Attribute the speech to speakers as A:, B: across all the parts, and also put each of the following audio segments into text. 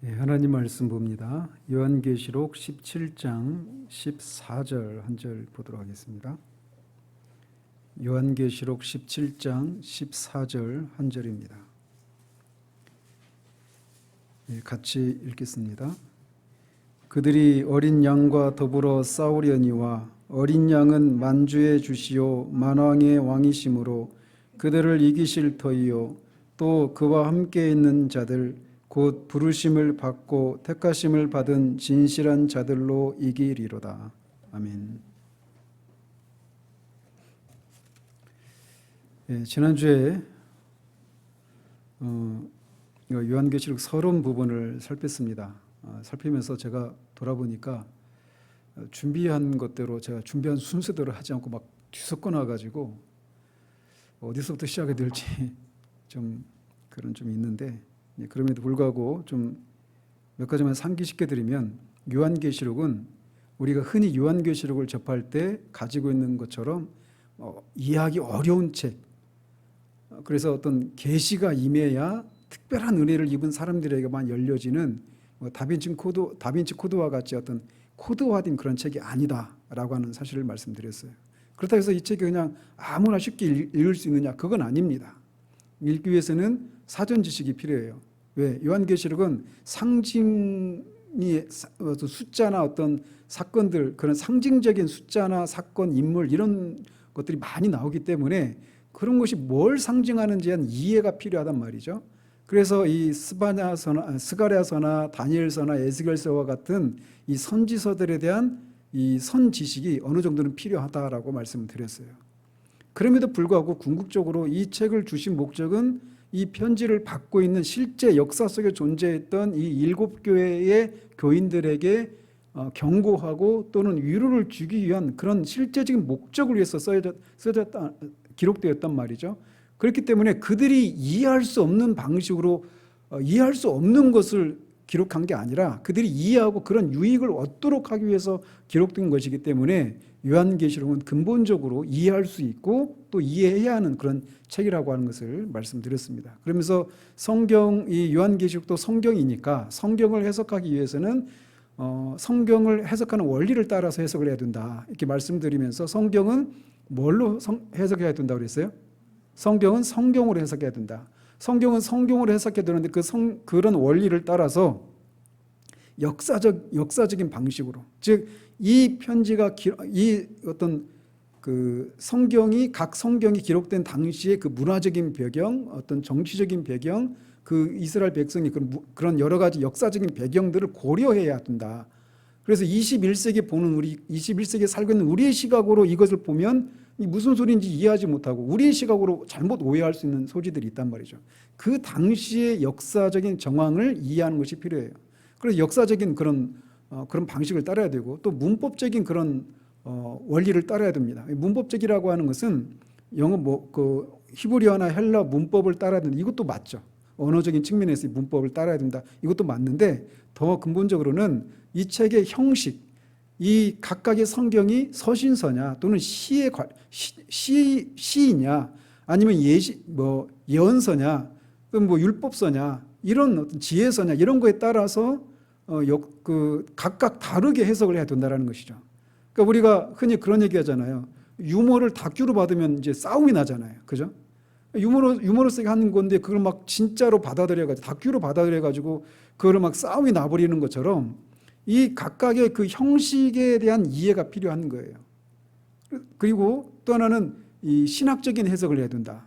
A: 하나님 말씀 봅니다. 요한계시록 17장 14절 한 절 보도록 하겠습니다. 요한계시록 17장 14절 한 절입니다. 같이 읽겠습니다. 그들이 어린 양과 더불어 싸우려니와 어린 양은 만주의 주시요 만왕의 왕이심으로 그들을 이기실 터이요 또 그와 함께 있는 자들 곧 부르심을 받고 택하심을 받은 진실한 자들로 이기리로다. 아멘. 지난주에 요한계시록 서론 부분을 살폈습니다. 살피면서 제가 돌아보니까 준비한 것대로 제가 준비한 순서대로 하지 않고 막 뒤섞어 놔가지고 어디서부터 시작해야 될지 좀 있는데, 그럼에도 불구하고 좀 몇 가지만 상기시켜 드리면, 요한계시록은 우리가 흔히 요한계시록을 접할 때 가지고 있는 것처럼 이해하기 어려운 책, 그래서 어떤 계시가 임해야 특별한 은혜를 입은 사람들에게만 열려지는 다빈치 코드와 같이 어떤 코드화된 그런 책이 아니다라고 하는 사실을 말씀드렸어요. 그렇다고 해서 이 책이 그냥 아무나 쉽게 읽을 수 있느냐, 그건 아닙니다. 읽기 위해서는 사전 지식이 필요해요. 왜? 요한계시록은 상징이 숫자나 어떤 사건들, 그런 상징적인 숫자나 사건, 인물 이런 것들이 많이 나오기 때문에 그런 것이 뭘 상징하는지에 대한 이해가 필요하단 말이죠. 그래서 이 스가랴서나 다니엘서나 에스겔서와 같은 이 선지서들에 대한 이 선지식이 어느 정도는 필요하다라고 말씀을 드렸어요. 그럼에도 불구하고 궁극적으로 이 책을 주신 목적은 이 편지를 받고 있는 실제 역사 속에 존재했던 이 7교회의 교인들에게 경고하고 또는 위로를 주기 위한 그런 실제적인 목적을 위해서 기록되었단 말이죠. 그렇기 때문에 그들이 이해할 수 없는 방식으로 이해할 수 없는 것을 기록한 게 아니라 그들이 이해하고 그런 유익을 얻도록 하기 위해서 기록된 것이기 때문에 요한계시록은 근본적으로 이해할 수 있고 또 이해해야 하는 그런 책이라고 하는 것을 말씀드렸습니다. 그러면서 이 요한계시록도 성경이니까 성경을 해석하기 위해서는 성경을 해석하는 원리를 따라서 해석을 해야 된다, 이렇게 말씀드리면서 성경은 뭘로 해석해야 된다고 그랬어요? 성경은 성경으로 해석해야 된다. 성경은 성경으로 해석해야 되는데 그런 원리를 따라서 역사적인 방식으로, 즉 이 편지가 이 어떤 그 각 성경이 기록된 당시의 그 문화적인 배경, 어떤 정치적인 배경, 그 이스라엘 백성이 그런 여러 가지 역사적인 배경들을 고려해야 된다. 그래서 21세기에 살고 있는 우리의 시각으로 이것을 보면 무슨 소리인지 이해하지 못하고 우리의 시각으로 잘못 오해할 수 있는 소지들이 있단 말이죠. 그 당시의 역사적인 정황을 이해하는 것이 필요해요. 그래서 역사적인 그런 방식을 따라야 되고 또 문법적인 그런 원리를 따라야 됩니다. 문법적이라고 하는 것은 히브리어나 헬라 문법을 따라야 된다, 이것도 맞죠. 언어적인 측면에서 문법을 따라야 된다, 이것도 맞는데 더 근본적으로는 이 책의 형식, 이 각각의 성경이 서신서냐 또는 시이냐 아니면 예언서냐 또는 율법서냐 이런 어떤 지혜서냐 이런 거에 따라서 각각 다르게 해석을 해야 된다는 것이죠. 그러니까 우리가 흔히 그런 얘기 하잖아요. 유머를 다큐로 받으면 이제 싸움이 나잖아요. 그죠? 유머러스하게 하는 건데 그걸 막 진짜로 받아들여가지고 다큐로 받아들여가지고 그걸 막 싸움이 나버리는 것처럼 이 각각의 그 형식에 대한 이해가 필요한 거예요. 그리고 또 하나는 이 신학적인 해석을 해야 된다.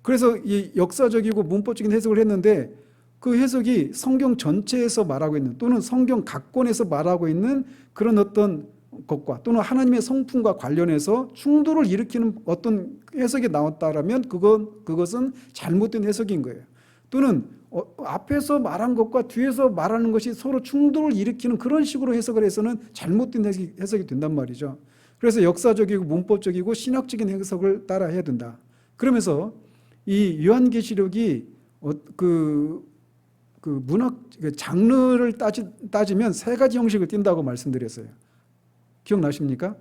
A: 그래서 이 역사적이고 문법적인 해석을 했는데 그 해석이 성경 전체에서 말하고 있는 또는 성경 각 권에서 말하고 있는 그런 어떤 것과 또는 하나님의 성품과 관련해서 충돌을 일으키는 어떤 해석이 나왔다라면 그것은 잘못된 해석인 거예요. 또는 앞에서 말한 것과 뒤에서 말하는 것이 서로 충돌을 일으키는 그런 식으로 해석을 해서는 잘못된 해석이 된단 말이죠. 그래서 역사적이고 문법적이고 신학적인 해석을 따라 해야 된다. 그러면서 이 요한계시록이 그 문학 장르를 따지면 세 가지 형식을 띈다고 말씀드렸어요. 기억나십니까?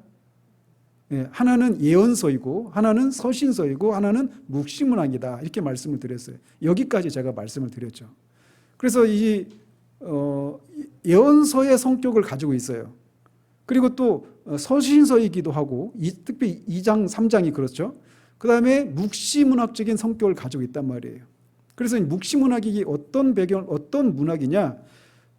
A: 하나는 예언서이고 하나는 서신서이고 하나는 묵시문학이다, 이렇게 말씀을 드렸어요. 여기까지 제가 말씀을 드렸죠. 그래서 이 예언서의 성격을 가지고 있어요. 그리고 또 서신서이기도 하고 특히 2장, 3장이 그렇죠. 그 다음에 묵시문학적인 성격을 가지고 있단 말이에요. 그래서 이 묵시문학이 어떤 배경, 어떤 문학이냐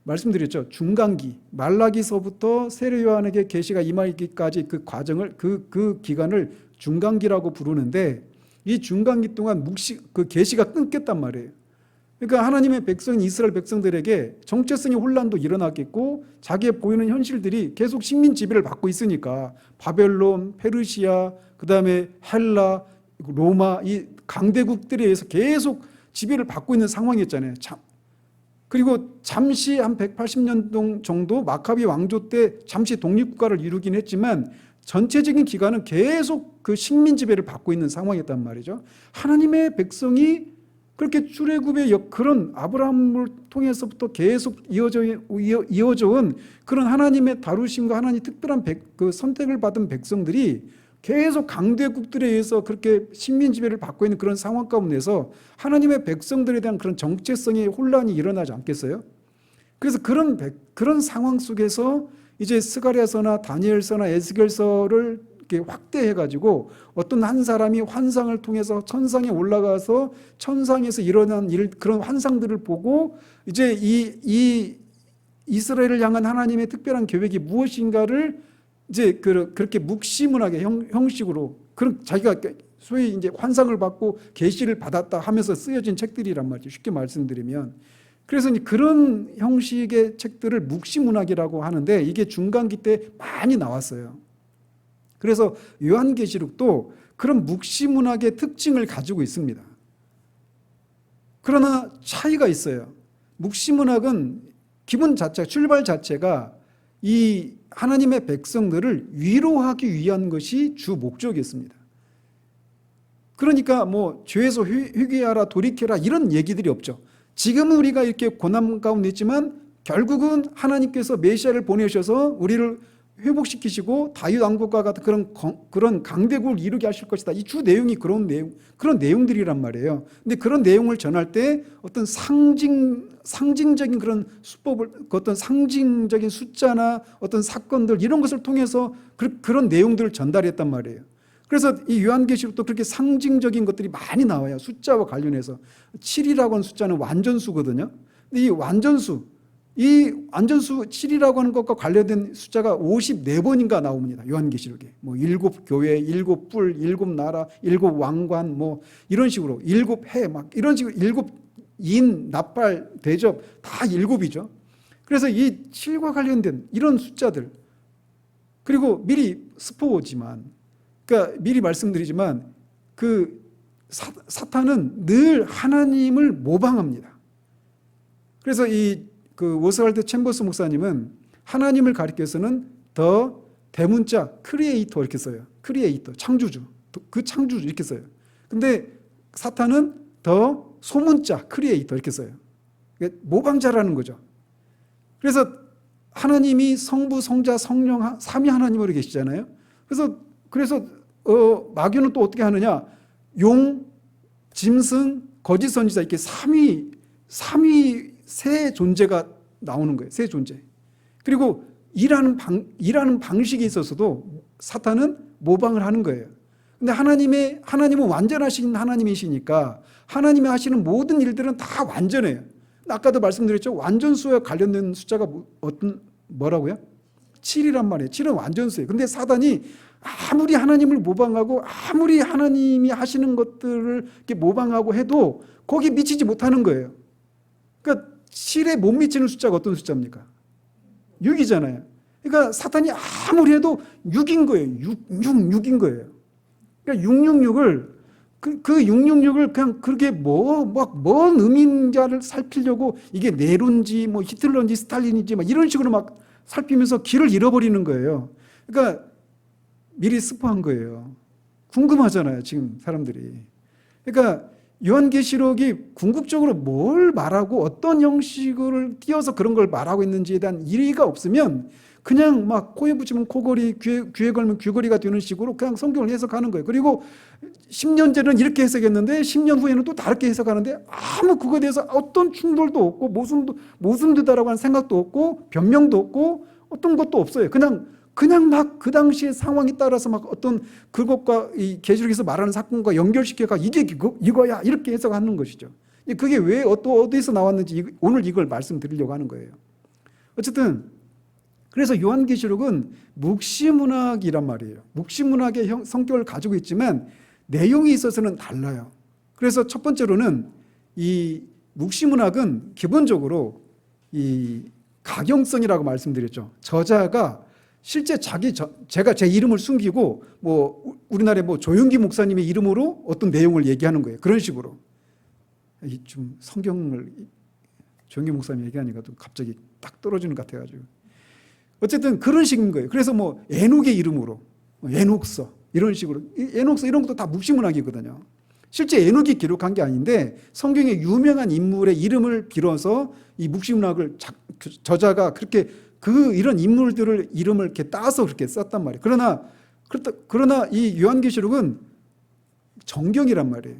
A: 말씀드렸죠. 중간기, 말라기서부터 세례 요한에게 계시가 임하기까지 그 과정을 그 기간을 중간기라고 부르는데 이 중간기 동안 그 계시가 끊겼단 말이에요. 그러니까 하나님의 백성 이스라엘 백성들에게 정체성의 혼란도 일어났겠고 자기의 보이는 현실들이 계속 식민 지배를 받고 있으니까 바벨론, 페르시아, 그다음에 헬라, 로마 이 강대국들에 의해서 계속 지배를 받고 있는 상황이었잖아요. 그리고 잠시 한 180년 정도 마카비 왕조 때 잠시 독립국가를 이루긴 했지만 전체적인 기간은 계속 그 식민 지배를 받고 있는 상황이었단 말이죠. 하나님의 백성이 그렇게 출애굽의 그런 아브라함을 통해서부터 계속 이어져 온 그런 하나님의 다루심과 하나님 특별한 그 선택을 받은 백성들이 계속 강대국들에 의해서 그렇게 식민 지배를 받고 있는 그런 상황 가운데서 하나님의 백성들에 대한 그런 정체성의 혼란이 일어나지 않겠어요? 그래서 그런 상황 속에서 이제 스가랴서나 다니엘서나 에스겔서를 이렇게 확대해가지고 어떤 한 사람이 환상을 통해서 천상에 올라가서 천상에서 일어난 그런 환상들을 보고 이제 이 이스라엘을 향한 하나님의 특별한 계획이 무엇인가를 이제 그렇게 묵시문학의 형식으로 그런 자기가 소위 이제 환상을 받고 계시를 받았다 하면서 쓰여진 책들이란 말이죠. 쉽게 말씀드리면. 그래서 그런 형식의 책들을 묵시문학이라고 하는데 이게 중간기 때 많이 나왔어요. 그래서 요한계시록도 그런 묵시문학의 특징을 가지고 있습니다. 그러나 차이가 있어요. 묵시문학은 기본 자체, 출발 자체가 이 하나님의 백성들을 위로하기 위한 것이 주 목적이었습니다. 그러니까 뭐 죄에서 회개하라 돌이켜라 이런 얘기들이 없죠. 지금은 우리가 이렇게 고난 가운데 있지만 결국은 하나님께서 메시아를 보내셔서 우리를 회복시키시고 다윗 왕국과 같은 그런 강대국을 이루게 하실 것이다. 이 주 내용이 그런 내용들이란 말이에요. 근데 그런 내용을 전할 때 어떤 상징적인 그런 수법을, 어떤 상징적인 숫자나 어떤 사건들 이런 것을 통해서 그런 내용들을 전달했단 말이에요. 그래서 이 요한계시록도 그렇게 상징적인 것들이 많이 나와요. 숫자와 관련해서 7이라고 하는 숫자는 완전수거든요. 근데 이 완전수 7이라고 하는 것과 관련된 숫자가 54번인가 나옵니다. 요한계시록에. 뭐 7교회, 7뿔, 7나라, 7왕관 뭐 이런 식으로 7해 막 이런 식으로 7인, 나팔, 대접 다 7이죠. 그래서 이 7과 관련된 이런 숫자들 그리고 미리 스포지만 그러니까 미리 말씀드리지만 그 사탄은 늘 하나님을 모방합니다. 그래서 그 오스왈드 챔버스 목사님은 하나님을 가리켜서는 더 대문자 크리에이터 이렇게 써요. 크리에이터 창조주, 그 창조주 이렇게 써요. 근데 사탄은 더 소문자 크리에이터 이렇게 써요. 모방자라는 거죠. 그래서 하나님이 성부, 성자, 성령 삼위 하나님으로 계시잖아요. 그래서 마귀는 또 어떻게 하느냐? 용, 짐승, 거짓 선지자 이렇게 삼위 세 존재가 나오는 거예요. 세 존재. 그리고 일하는 방식에 있어서도 사탄은 모방을 하는 거예요. 근데 하나님은 완전하신 하나님이시니까 하나님이 하시는 모든 일들은 다 완전해요. 아까도 말씀드렸죠. 완전수와 관련된 숫자가 뭐라고요? 7이란 말이에요. 7은 완전수예요. 근데 사단이 아무리 하나님을 모방하고 아무리 하나님이 하시는 것들을 이렇게 모방하고 해도 거기에 미치지 못하는 거예요. 그러니까 7에 못 미치는 숫자가 어떤 숫자입니까? 6이잖아요. 그러니까 사탄이 아무리 해도 6인 거예요. 6인 거예요. 그러니까 666을 그 666을 그냥 그렇게 뭔 의미인지를 살피려고 이게 네론지 뭐 히틀러인지 스탈린인지 막 이런 식으로 막 살피면서 길을 잃어버리는 거예요. 그러니까 미리 스포한 거예요. 궁금하잖아요, 지금 사람들이. 그러니까 요한계시록이 궁극적으로 뭘 말하고 어떤 형식을 띄어서 그런 걸 말하고 있는지에 대한 이의가 없으면 그냥 막 코에 붙이면 코걸이, 귀에 걸면 귀걸이가 되는 식으로 그냥 성경을 해석하는 거예요. 그리고 10년 전에는 이렇게 해석했는데 10년 후에는 또 다르게 해석하는데 아무 그거에 대해서 어떤 충돌도 없고 모순되다라고 하는 생각도 없고 변명도 없고 어떤 것도 없어요. 그냥 막 그 당시의 상황에 따라서 막 어떤 그것과 이 계시록에서 말하는 사건과 연결시켜가 이게 이거야 이렇게 해석하는 것이죠. 그게 왜 또 어디서 나왔는지 오늘 이걸 말씀드리려고 하는 거예요. 어쨌든 그래서 요한계시록은 묵시문학이란 말이에요. 묵시문학의 성격을 가지고 있지만 내용이 있어서는 달라요. 그래서 첫 번째로는 이 묵시문학은 기본적으로 이 가경성이라고 말씀드렸죠. 저자가 실제 제가 제 이름을 숨기고 뭐 우리나라의 뭐 조용기 목사님의 이름으로 어떤 내용을 얘기하는 거예요. 그런 식으로. 좀 성경을 조용기 목사님 얘기하니까 또 갑자기 딱 떨어지는 것 같아가지고. 어쨌든 그런 식인 거예요. 그래서 뭐 에녹의 이름으로 에녹서 이런 식으로 에녹서 이런 것도 다 묵시문학이거든요. 실제 에녹이 기록한 게 아닌데 성경의 유명한 인물의 이름을 빌어서 이 묵시문학을 저자가 그렇게 이런 인물들을 이름을 이렇게 따서 그렇게 썼단 말이에요. 그러나 이 요한계시록은 정경이란 말이에요.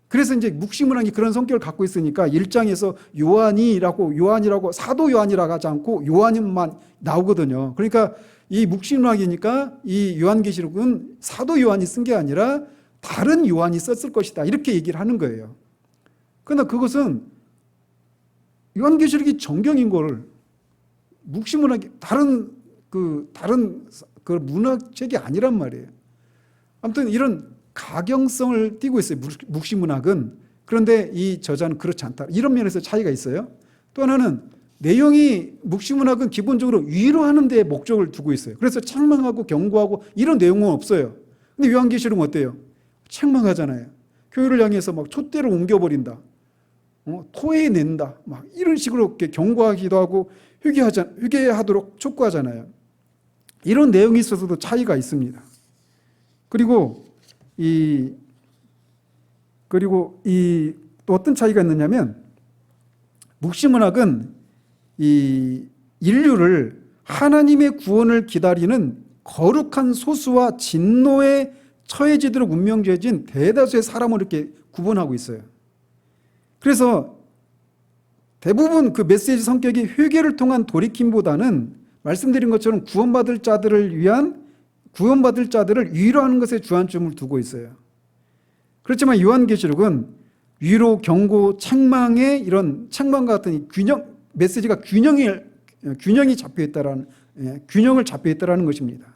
A: 그래서 이제 묵시문학이 그런 성격을 갖고 있으니까 1장에서 요한이라고 사도 요한이라고 하지 않고 요한만 나오거든요. 그러니까 이 묵시문학이니까 이 요한계시록은 사도 요한이 쓴 게 아니라 다른 요한이 썼을 것이다. 이렇게 얘기를 하는 거예요. 그러나 그것은 요한계시록이 정경인 걸 묵시문학이 다른 문학책이 아니란 말이에요. 아무튼 이런 가경성을 띠고 있어요. 묵시문학은. 그런데 이 저자는 그렇지 않다. 이런 면에서 차이가 있어요. 또 하나는 내용이 묵시문학은 기본적으로 위로하는 데 목적을 두고 있어요. 그래서 책망하고 경고하고 이런 내용은 없어요. 근데 요한계시록은 어때요? 책망하잖아요. 교회를 향해서 막 촛대로 옮겨버린다. 토해낸다. 막 이런 식으로 이렇게 경고하기도 하고 회개하도록 촉구하잖아요. 이런 내용이 있어서도 차이가 있습니다. 그리고 또 어떤 차이가 있느냐면 묵시문학은 이 인류를 하나님의 구원을 기다리는 거룩한 소수와 진노에 처해지도록 운명주어진 대다수의 사람을 이렇게 구분하고 있어요. 그래서 대부분 그 메시지 성격이 회개를 통한 돌이킴보다는 말씀드린 것처럼 구원받을 자들을 위로하는 것에 주안점을 두고 있어요. 그렇지만 요한계시록은 위로, 경고, 책망의 이런 책망과 같은 메시지가 균형을 잡혀 있다라는 것입니다.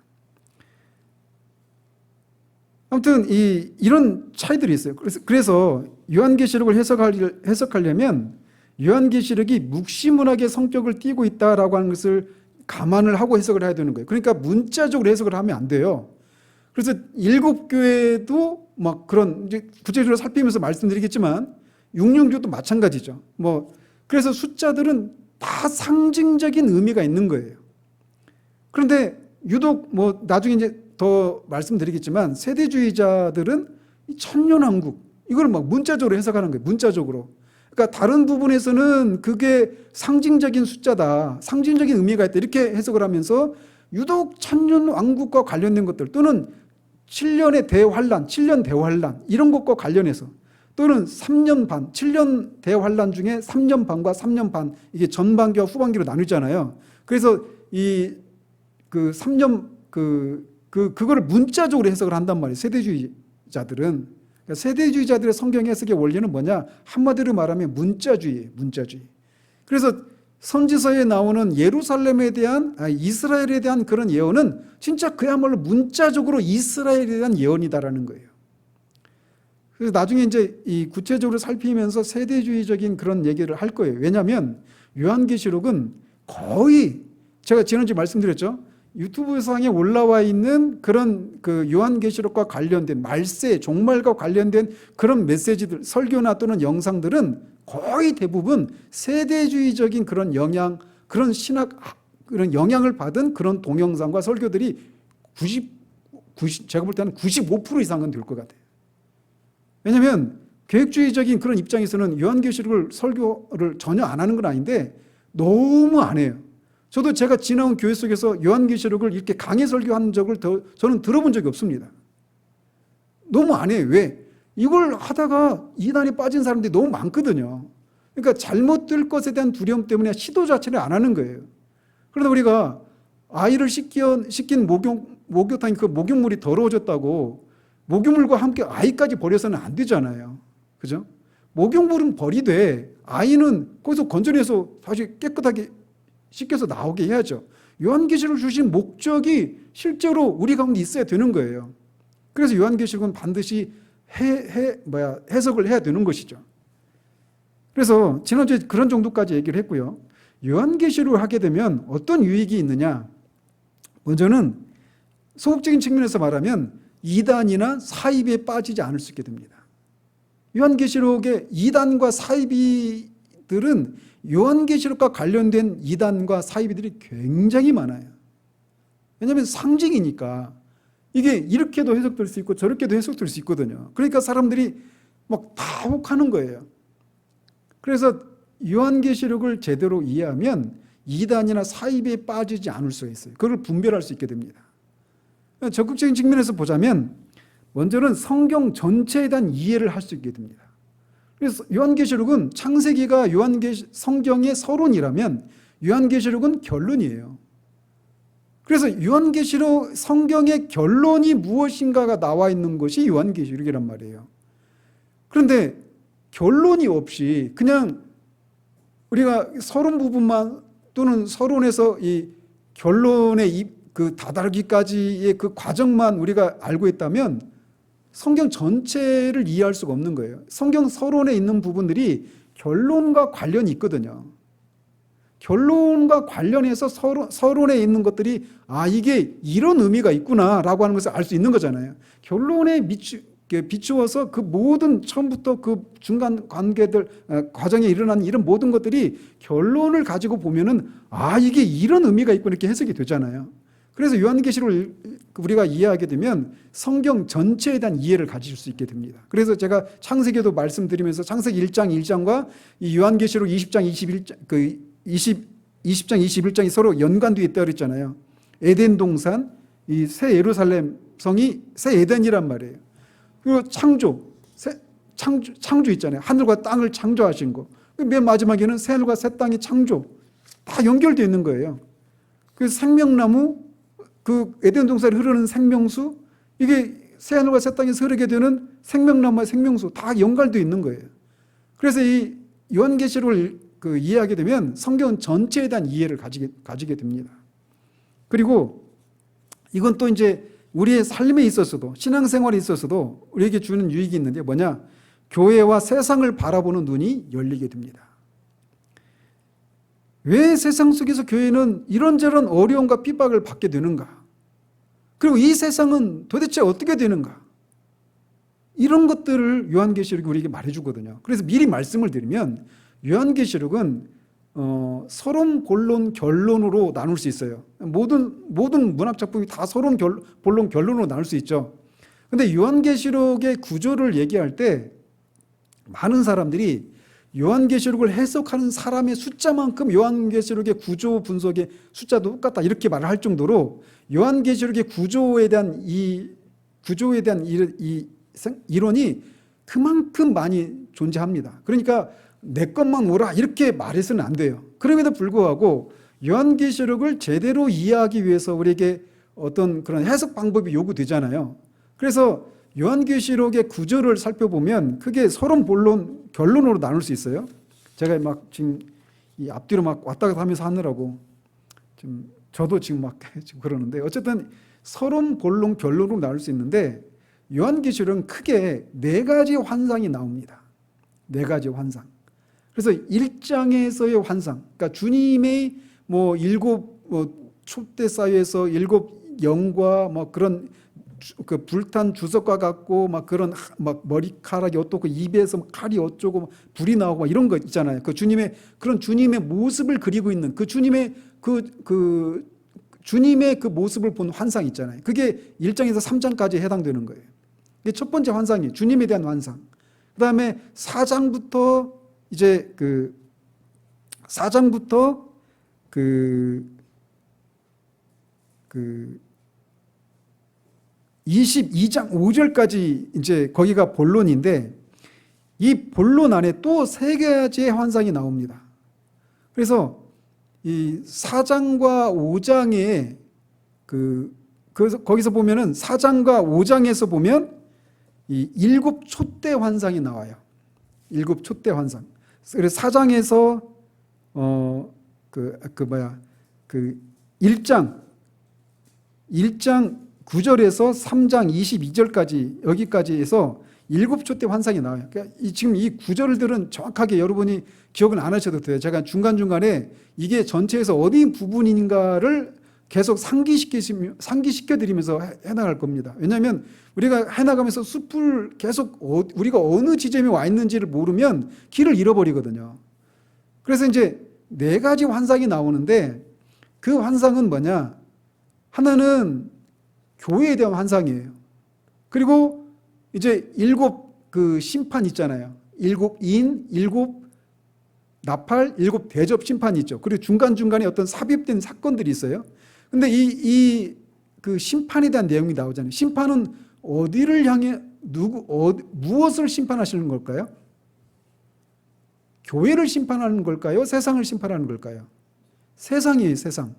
A: 아무튼 이런 차이들이 있어요. 그래서 요한계시록을 해석하려면 요한계시록이 묵시문학의 성격을 띠고 있다라고 하는 것을 감안을 하고 해석을 해야 되는 거예요. 그러니까 문자적으로 해석을 하면 안 돼요. 그래서 7교회도 막 그런 이제 구체적으로 살피면서 말씀드리겠지만 육령교도 마찬가지죠. 그래서 숫자들은 다 상징적인 의미가 있는 거예요. 그런데 유독 나중에 이제 더 말씀드리겠지만 세대주의자들은 천년왕국 이걸 막 문자적으로 해석하는 거예요. 문자적으로. 그러니까 다른 부분에서는 그게 상징적인 숫자다, 상징적인 의미가 있다 이렇게 해석을 하면서 유독 천년왕국과 관련된 것들 또는 7년의 대환란, 7년 대환란 이런 것과 관련해서 또는 3년 반, 7년 대환란 중에 3년 반과 3년 반 이게 전반기와 후반기로 나누잖아요. 그래서 그거를 문자적으로 해석을 한단 말이에요. 세대주의자들은. 그러니까 세대주의자들의 성경 해석의 원리는 뭐냐? 한마디로 말하면 문자주의예요. 문자주의. 그래서 선지서에 나오는 이스라엘에 대한 그런 예언은 진짜 그야말로 문자적으로 이스라엘에 대한 예언이다라는 거예요. 그래서 나중에 이제 구체적으로 살피면서 세대주의적인 그런 얘기를 할 거예요. 왜냐하면 요한계시록은 거의 제가 지난주에 말씀드렸죠. 유튜브 상에 올라와 있는 그런 그 요한계시록과 관련된 말세, 종말과 관련된 그런 메시지들, 설교나 또는 영상들은 거의 대부분 세대주의적인 그런 그런 그런 영향을 받은 그런 동영상과 설교들이 제가 볼 때는 95% 이상은 될 것 같아요. 왜냐하면 계획주의적인 그런 입장에서는 요한계시록을 설교를 전혀 안 하는 건 아닌데 너무 안 해요. 저도 제가 지나온 교회 속에서 요한계시록을 이렇게 강의 설교한 적을 저는 들어본 적이 없습니다. 너무 안 해요. 왜? 이걸 하다가 이단에 빠진 사람들이 너무 많거든요. 그러니까 잘못될 것에 대한 두려움 때문에 시도 자체를 안 하는 거예요. 그러다 우리가 아이를 씻긴 목욕탕이 그 목욕물이 더러워졌다고 목욕물과 함께 아이까지 버려서는 안 되잖아요. 그죠? 목욕물은 버리되 아이는 거기서 건져내서 다시 깨끗하게 씻겨서 나오게 해야죠. 요한계시록을 주신 목적이 실제로 우리 가운데 있어야 되는 거예요. 그래서 요한계시록은 반드시 해석을 해야 되는 것이죠. 그래서 지난주에 그런 정도까지 얘기를 했고요. 요한계시록을 하게 되면 어떤 유익이 있느냐? 먼저는 소극적인 측면에서 말하면 이단이나 사이비에 빠지지 않을 수 있게 됩니다. 요한계시록의 이단과 사이비들은 요한계시록과 관련된 이단과 사이비들이 굉장히 많아요. 왜냐하면 상징이니까 이게 이렇게도 해석될 수 있고 저렇게도 해석될 수 있거든요. 그러니까 사람들이 막 다 혹하는 거예요. 그래서 요한계시록을 제대로 이해하면 이단이나 사이비에 빠지지 않을 수가 있어요. 그걸 분별할 수 있게 됩니다. 적극적인 측면에서 보자면 먼저는 성경 전체에 대한 이해를 할 수 있게 됩니다. 그래서 요한계시록은 창세기가 성경의 서론이라면 요한계시록은 결론이에요. 그래서 요한계시록 성경의 결론이 무엇인가가 나와 있는 것이 요한계시록이란 말이에요. 그런데 결론이 없이 그냥 우리가 서론 부분만 또는 서론에서 이 결론의 그 다다르기까지의 그 과정만 우리가 알고 있다면 성경 전체를 이해할 수가 없는 거예요. 성경 서론에 있는 부분들이 결론과 관련이 있거든요. 결론과 관련해서 서론에 있는 것들이 이게 이런 의미가 있구나라고 하는 것을 알 수 있는 거잖아요. 결론에 비추어서 그 모든 처음부터 그 중간 관계들 과정에 일어나는 이런 모든 것들이 결론을 가지고 보면은 이게 이런 의미가 있구나 이렇게 해석이 되잖아요. 그래서 요한계시록을 우리가 이해하게 되면 성경 전체에 대한 이해를 가질 수 있게 됩니다. 그래서 제가 창세기에도 말씀드리면서 창세기 1장 1장과 이 요한계시록 20장 20장 21장이 서로 연관되어 있다고 그랬잖아요. 에덴 동산, 이 새 예루살렘 성이 새 에덴이란 말이에요. 그리고 창조 있잖아요. 하늘과 땅을 창조하신 거. 맨 마지막에는 새 하늘과 새 땅의 창조. 다 연결되어 있는 거예요. 그 생명나무, 그 에덴 동산에 흐르는 생명수, 이게 새 하늘과 새 땅에서 흐르게 되는 생명나무와 생명수 다 연결되어 있는 거예요. 그래서 이 요한계시록을 이해하게 되면 성경 전체에 대한 이해를 가지게 됩니다. 그리고 이건 또 이제 우리의 삶에 있어서도 신앙생활에 있어서도 우리에게 주는 유익이 있는데 뭐냐? 교회와 세상을 바라보는 눈이 열리게 됩니다. 왜 세상 속에서 교회는 이런저런 어려움과 핍박을 받게 되는가? 그리고 이 세상은 도대체 어떻게 되는가? 이런 것들을 요한계시록이 우리에게 말해주거든요. 그래서 미리 말씀을 드리면 요한계시록은 서론, 본론, 결론으로 나눌 수 있어요. 모든 문학 작품이 다 서론, 본론, 결론으로 나눌 수 있죠. 그런데 요한계시록의 구조를 얘기할 때 많은 사람들이 요한계시록을 해석하는 사람의 숫자만큼 요한계시록의 구조 분석의 숫자도 똑같다 이렇게 말을 할 정도로 요한계시록의 구조에 대한 이 이론이 그만큼 많이 존재합니다. 그러니까 내 것만 오라 이렇게 말해서는 안 돼요. 그럼에도 불구하고 요한계시록을 제대로 이해하기 위해서 우리에게 어떤 그런 해석 방법이 요구되잖아요. 그래서 요한계시록의 구조를 살펴보면 크게 서론, 본론, 결론으로 나눌 수 있어요. 제가 막 지금 이 앞뒤로 막 왔다 갔다 하면서 하느라고 저도 지금 막 지금 그러는데 어쨌든 서론, 본론, 결론으로 나눌 수 있는데 요한계시록은 크게 4가지 환상이 나옵니다. 4가지 환상. 그래서 1장에서의 환상, 그러니까 주님의 촛대 사이에서 7 영과 그런 그 불탄 주석과 같고 그런 머리카락이 어떻고 입에서 칼이 어쩌고 불이 나오고 이런 거 있잖아요. 그 주님의 모습을 그리고 있는 그 주님의 주님의 그 모습을 본 환상 있잖아요. 그게 1장에서 3장까지 해당되는 거예요. 이게 첫 번째 환상이 주님에 대한 환상. 그다음에 4장부터 이제 4장부터 22장 5절까지 이제 거기가 본론인데, 이 본론 안에 또 세 가지의 환상이 나옵니다. 그래서 이 4장과 5장에 그래서 거기서 보면은 4장과 5장에서 보면 이 7촛대 환상이 나와요. 7촛대 환상. 그래서 4장에서 1장 9절에서 3장 22절까지 여기까지 해서 7촛대 환상이 나와요. 그러니까 지금 이 구절들은 정확하게 여러분이 기억을 안 하셔도 돼요. 제가 중간중간에 이게 전체에서 어디 부분인가를 계속 상기시켜드리면서 해나갈 겁니다. 왜냐하면 우리가 해나가면서 숲을 계속 우리가 어느 지점에 와 있는지를 모르면 길을 잃어버리거든요. 그래서 이제 4가지 환상이 나오는데, 그 환상은 뭐냐? 하나는 교회에 대한 환상이에요. 그리고 이제 7 심판 있잖아요. 7인, 7 나팔, 7 대접 심판이 있죠. 그리고 중간중간에 어떤 삽입된 사건들이 있어요. 근데 그 심판에 대한 내용이 나오잖아요. 심판은 어디를 향해 무엇을 심판하시는 걸까요? 교회를 심판하는 걸까요? 세상을 심판하는 걸까요? 세상이에요, 세상.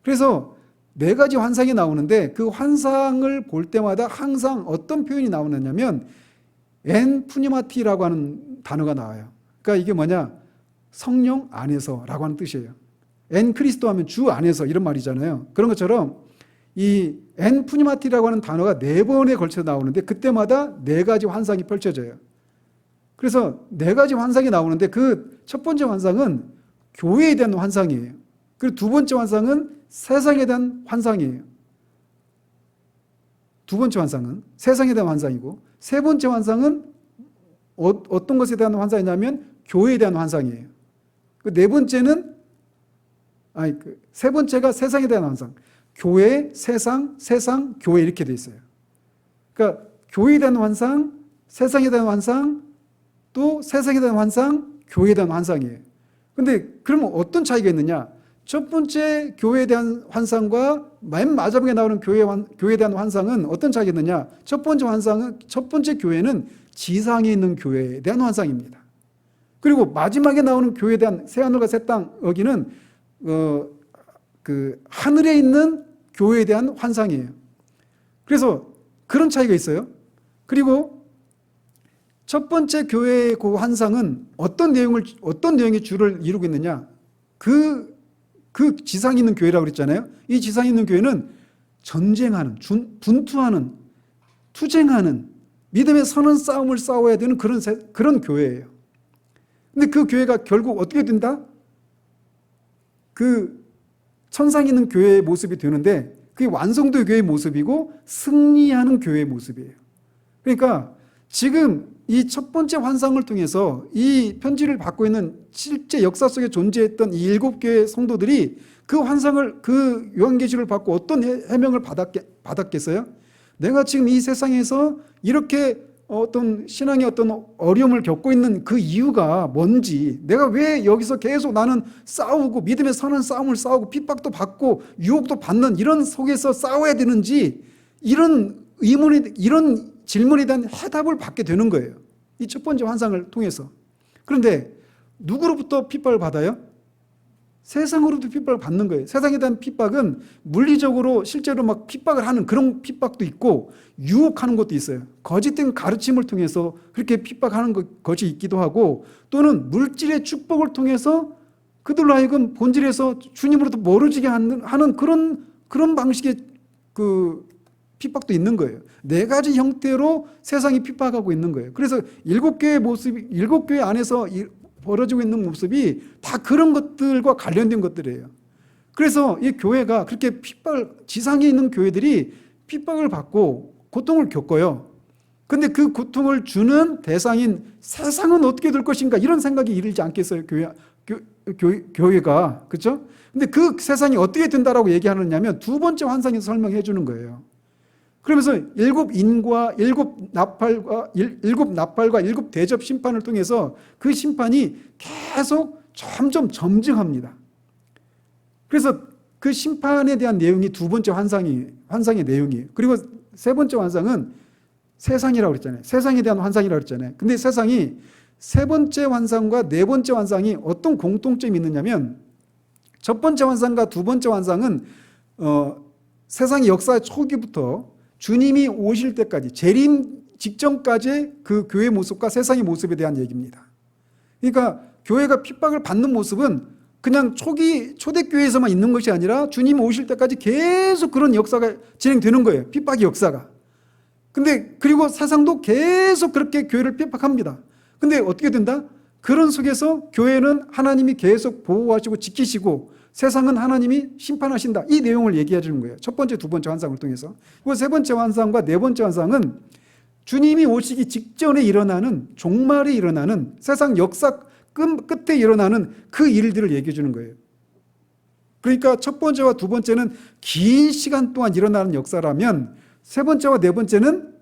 A: 그래서 4가지 환상이 나오는데, 그 환상을 볼 때마다 항상 어떤 표현이 나오느냐면 엔 푸니마티라고 하는 단어가 나와요. 그러니까 이게 뭐냐? 성령 안에서라고 하는 뜻이에요. 엔 크리스토 하면 주 안에서 이런 말이잖아요. 그런 것처럼 이 엔 푸니마티라고 하는 단어가 4번에 걸쳐 나오는데, 그때마다 4가지 환상이 펼쳐져요. 그래서 4가지 환상이 나오는데, 그 첫 번째 환상은 교회에 대한 환상이에요. 그리고 두 번째 환상은 세상에 대한 환상이에요. 두 번째 환상은 세상에 대한 환상이고, 세 번째 환상은 어떤 것에 대한 환상이냐면 교회에 대한 환상이에요. 네 번째는 세 번째가 세상에 대한 환상. 교회, 세상, 세상, 교회 이렇게 돼 있어요. 그러니까 교회에 대한 환상, 세상에 대한 환상, 또 세상에 대한 환상, 교회에 대한 환상이에요. 근데 그러면 어떤 차이가 있느냐? 첫 번째 교회에 대한 환상과 맨 마지막에 나오는 교회에 대한 환상은 어떤 차이가 있느냐? 첫 번째 교회는 지상에 있는 교회에 대한 환상입니다. 그리고 마지막에 나오는 교회에 대한 새하늘과 새 땅, 여기는 하늘에 있는 교회에 대한 환상이에요. 그래서 그런 차이가 있어요. 그리고 첫 번째 교회의 그 환상은 어떤 내용의 주를 이루고 있느냐? 그 지상에 있는 교회라고 그랬잖아요. 이 지상에 있는 교회는 전쟁하는, 분투하는, 투쟁하는, 믿음의 선한 싸움을 싸워야 되는 그런 교회예요. 근데 그 교회가 결국 어떻게 된다? 그 천상에 있는 교회의 모습이 되는데, 그게 완성도의 교회의 모습이고 승리하는 교회의 모습이에요. 그러니까 지금 이 첫 번째 환상을 통해서 이 편지를 받고 있는 실제 역사 속에 존재했던 이 7교회 성도들이 그 환상을, 그 요한계시를 받고 어떤 해명을 받았겠어요? 내가 지금 이 세상에서 이렇게 어떤 신앙의 어떤 어려움을 겪고 있는 그 이유가 뭔지, 내가 왜 여기서 계속 나는 싸우고 믿음의 선한 싸움을 싸우고 핍박도 받고 유혹도 받는 이런 속에서 싸워야 되는지, 이런 질문에 대한 해답을 받게 되는 거예요. 이 첫 번째 환상을 통해서. 그런데 누구로부터 핍박을 받아요? 세상으로부터 핍박을 받는 거예요. 세상에 대한 핍박은 물리적으로 실제로 막 핍박을 하는 그런 핍박도 있고, 유혹하는 것도 있어요. 거짓된 가르침을 통해서 그렇게 핍박하는 것이 있기도 하고, 또는 물질의 축복을 통해서 그들로 하여금 본질에서 주님으로부터 멀어지게 하는 그런 방식의 핍박도 있는 거예요. 4가지 형태로 세상이 핍박하고 있는 거예요. 그래서 7교회 안에서 벌어지고 있는 모습이 다 그런 것들과 관련된 것들이에요. 그래서 이 교회가 그렇게 지상에 있는 교회들이 핍박을 받고 고통을 겪어요. 근데 그 고통을 주는 대상인 세상은 어떻게 될 것인가, 이런 생각이 이르지 않겠어요, 교회가. 그렇죠? 근데 그 세상이 어떻게 된다라고 얘기하느냐면 두 번째 환상에서 설명해 주는 거예요. 그러면서 일곱 인과 일곱 나팔과 일곱 대접 심판을 통해서 그 심판이 계속 점점 점증합니다. 그래서 그 심판에 대한 내용이 두 번째 환상의 내용이에요. 그리고 세 번째 환상은 세상이라고 그랬잖아요. 세상에 대한 환상이라고 그랬잖아요. 근데 세상이 세 번째 환상과 네 번째 환상이 어떤 공통점이 있느냐면, 첫 번째 환상과 두 번째 환상은 세상의 역사 초기부터 주님이 오실 때까지, 재림 직전까지 그 교회 모습과 세상의 모습에 대한 얘기입니다. 그러니까 교회가 핍박을 받는 모습은 그냥 초대교회에서만 있는 것이 아니라 주님이 오실 때까지 계속 그런 역사가 진행되는 거예요. 핍박의 역사가. 근데 그리고 세상도 계속 그렇게 교회를 핍박합니다. 근데 어떻게 된다? 그런 속에서 교회는 하나님이 계속 보호하시고 지키시고 세상은 하나님이 심판하신다. 이 내용을 얘기해 주는 거예요. 첫 번째, 두 번째 환상을 통해서. 그리고 세 번째 환상과 네 번째 환상은 주님이 오시기 직전에 일어나는, 종말에 일어나는, 세상 역사 끝에 일어나는 그 일들을 얘기해 주는 거예요. 그러니까 첫 번째와 두 번째는 긴 시간 동안 일어나는 역사라면, 세 번째와 네 번째는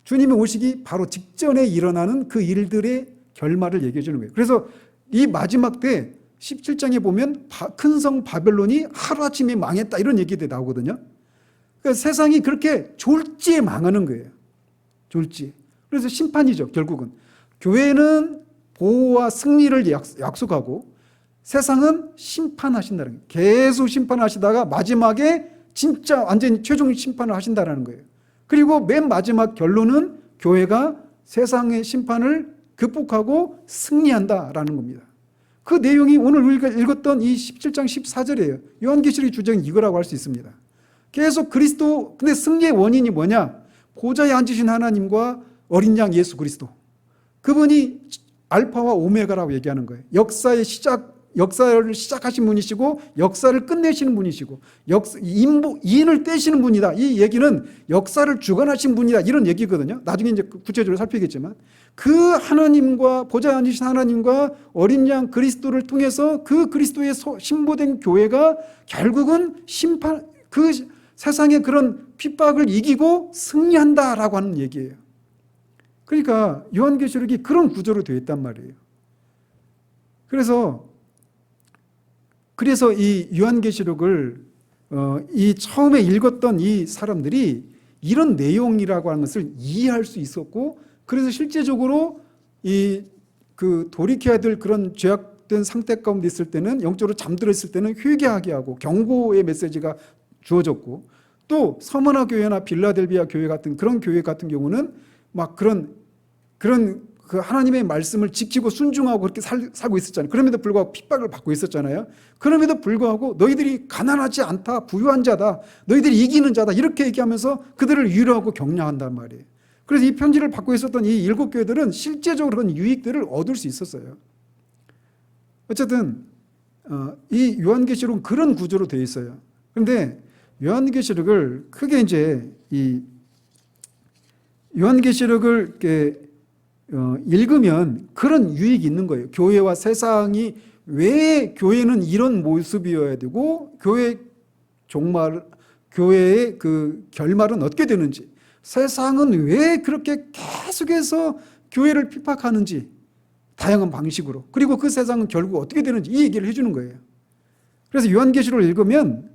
A: 주님이 오시기 바로 직전에 일어나는 그 일들의 결말을 얘기해 주는 거예요. 그래서 이 마지막 때 17장에 보면 큰 성 바벨론이 하루아침에 망했다, 이런 얘기들이 나오거든요. 그러니까 세상이 그렇게 졸지에 망하는 거예요. 졸지에. 그래서 심판이죠, 결국은. 교회는 보호와 승리를 약속하고 세상은 심판하신다는 거예요. 계속 심판하시다가 마지막에 진짜 완전히 최종 심판을 하신다는 거예요. 그리고 맨 마지막 결론은 교회가 세상의 심판을 극복하고 승리한다라는 겁니다. 그 내용이 오늘 우리가 읽었던 이 17장 14절이에요. 요한계시록의 주제는 이거라고 할 수 있습니다. 계속 그리스도, 근데 승리의 원인이 뭐냐? 보좌에 앉으신 하나님과 어린 양 예수 그리스도. 그분이 알파와 오메가라고 얘기하는 거예요. 역사를 시작하신 분이시고 역사를 끝내시는 분이시고 이인을 떼시는 분이다. 이 얘기는 역사를 주관하신 분이다, 이런 얘기거든요. 나중에 이제 구체적으로 살피겠지만, 그 하나님과, 보좌에 앉으신 하나님과 어린 양 그리스도를 통해서 그 그리스도의 신보된 교회가 결국은 그 세상의 그런 핍박을 이기고 승리한다라고 하는 얘기예요. 그러니까 요한계시록이 그런 구조로 되어 있단 말이에요. 그래서 이 요한계시록을 이 처음에 읽었던 이 사람들이 이런 내용이라고 하는 것을 이해할 수 있었고, 그래서 실제적으로 그 돌이켜야 될 그런 죄악된 상태 가운데 있을 때는, 영적으로 잠들어 있을 때는 회개하게 하고 경고의 메시지가 주어졌고, 또 서머나 교회나 빌라델비아 교회 같은 그런 교회 같은 경우는 막 그런 그 하나님의 말씀을 지키고 순종하고 그렇게 살고 있었잖아요. 그럼에도 불구하고 핍박을 받고 있었잖아요. 그럼에도 불구하고 너희들이 가난하지 않다, 부유한 자다, 너희들이 이기는 자다, 이렇게 얘기하면서 그들을 위로하고 격려한단 말이에요. 그래서 이 편지를 받고 있었던 이 일곱 교회들은 실제적으로 그런 유익들을 얻을 수 있었어요. 어쨌든 이 요한계시록은 그런 구조로 되어 있어요. 그런데 요한계시록을 크게 이제 이 요한계시록을 이렇게 읽으면 그런 유익이 있는 거예요. 교회와 세상이, 왜 교회는 이런 모습이어야 되고 교회의 그 결말은 어떻게 되는지, 세상은 왜 그렇게 계속해서 교회를 핍박하는지, 다양한 방식으로, 그리고 그 세상은 결국 어떻게 되는지, 이 얘기를 해주는 거예요. 그래서 요한계시록을 읽으면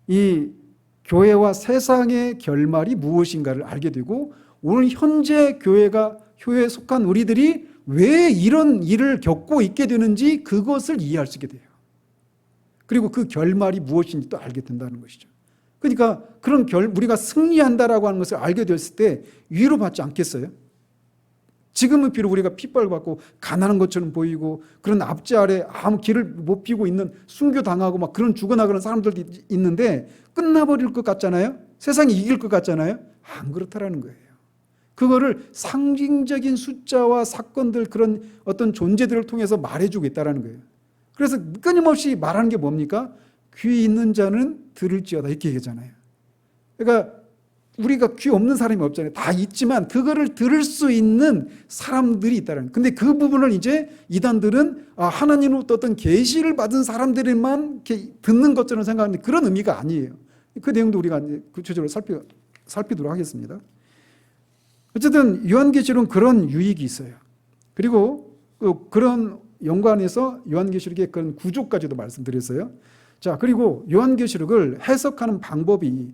A: 이 교회와 세상의 결말이 무엇인가를 알게 되고, 오늘 현재 교회에 속한 우리들이 왜 이런 일을 겪고 있게 되는지 그것을 이해할 수 있게 돼요. 그리고 그 결말이 무엇인지 또 알게 된다는 것이죠. 그러니까 우리가 승리한다라고 하는 것을 알게 됐을 때 위로받지 않겠어요? 지금은 비록 우리가 핍박을 받고 가난한 것처럼 보이고 그런 앞지 아래 아무 길을 못 피고 있는, 순교당하고 막 그런 죽어나가는 사람들도 있는데 끝나버릴 것 같잖아요? 세상이 이길 것 같잖아요? 안 그렇다라는 거예요. 그거를 상징적인 숫자와 사건들, 그런 어떤 존재들을 통해서 말해주고 있다는 거예요. 그래서 끊임없이 말하는 게 뭡니까? 귀 있는 자는 들을지어다, 이렇게 얘기하잖아요. 그러니까 우리가 귀 없는 사람이 없잖아요. 다 있지만 그거를 들을 수 있는 사람들이 있다는 거예요. 근데 그 부분을 이제 이단들은 하나님으로부터 어떤 계시를 받은 사람들만 이렇게 듣는 것처럼 생각하는데 그런 의미가 아니에요. 그 내용도 우리가 이제 구체적으로 살피도록 하겠습니다. 어쨌든 요한계시록은 그런 유익이 있어요. 그리고 그런 연관해서 요한계시록의 그런 구조까지도 말씀드렸어요. 자, 그리고 요한계시록을 해석하는 방법이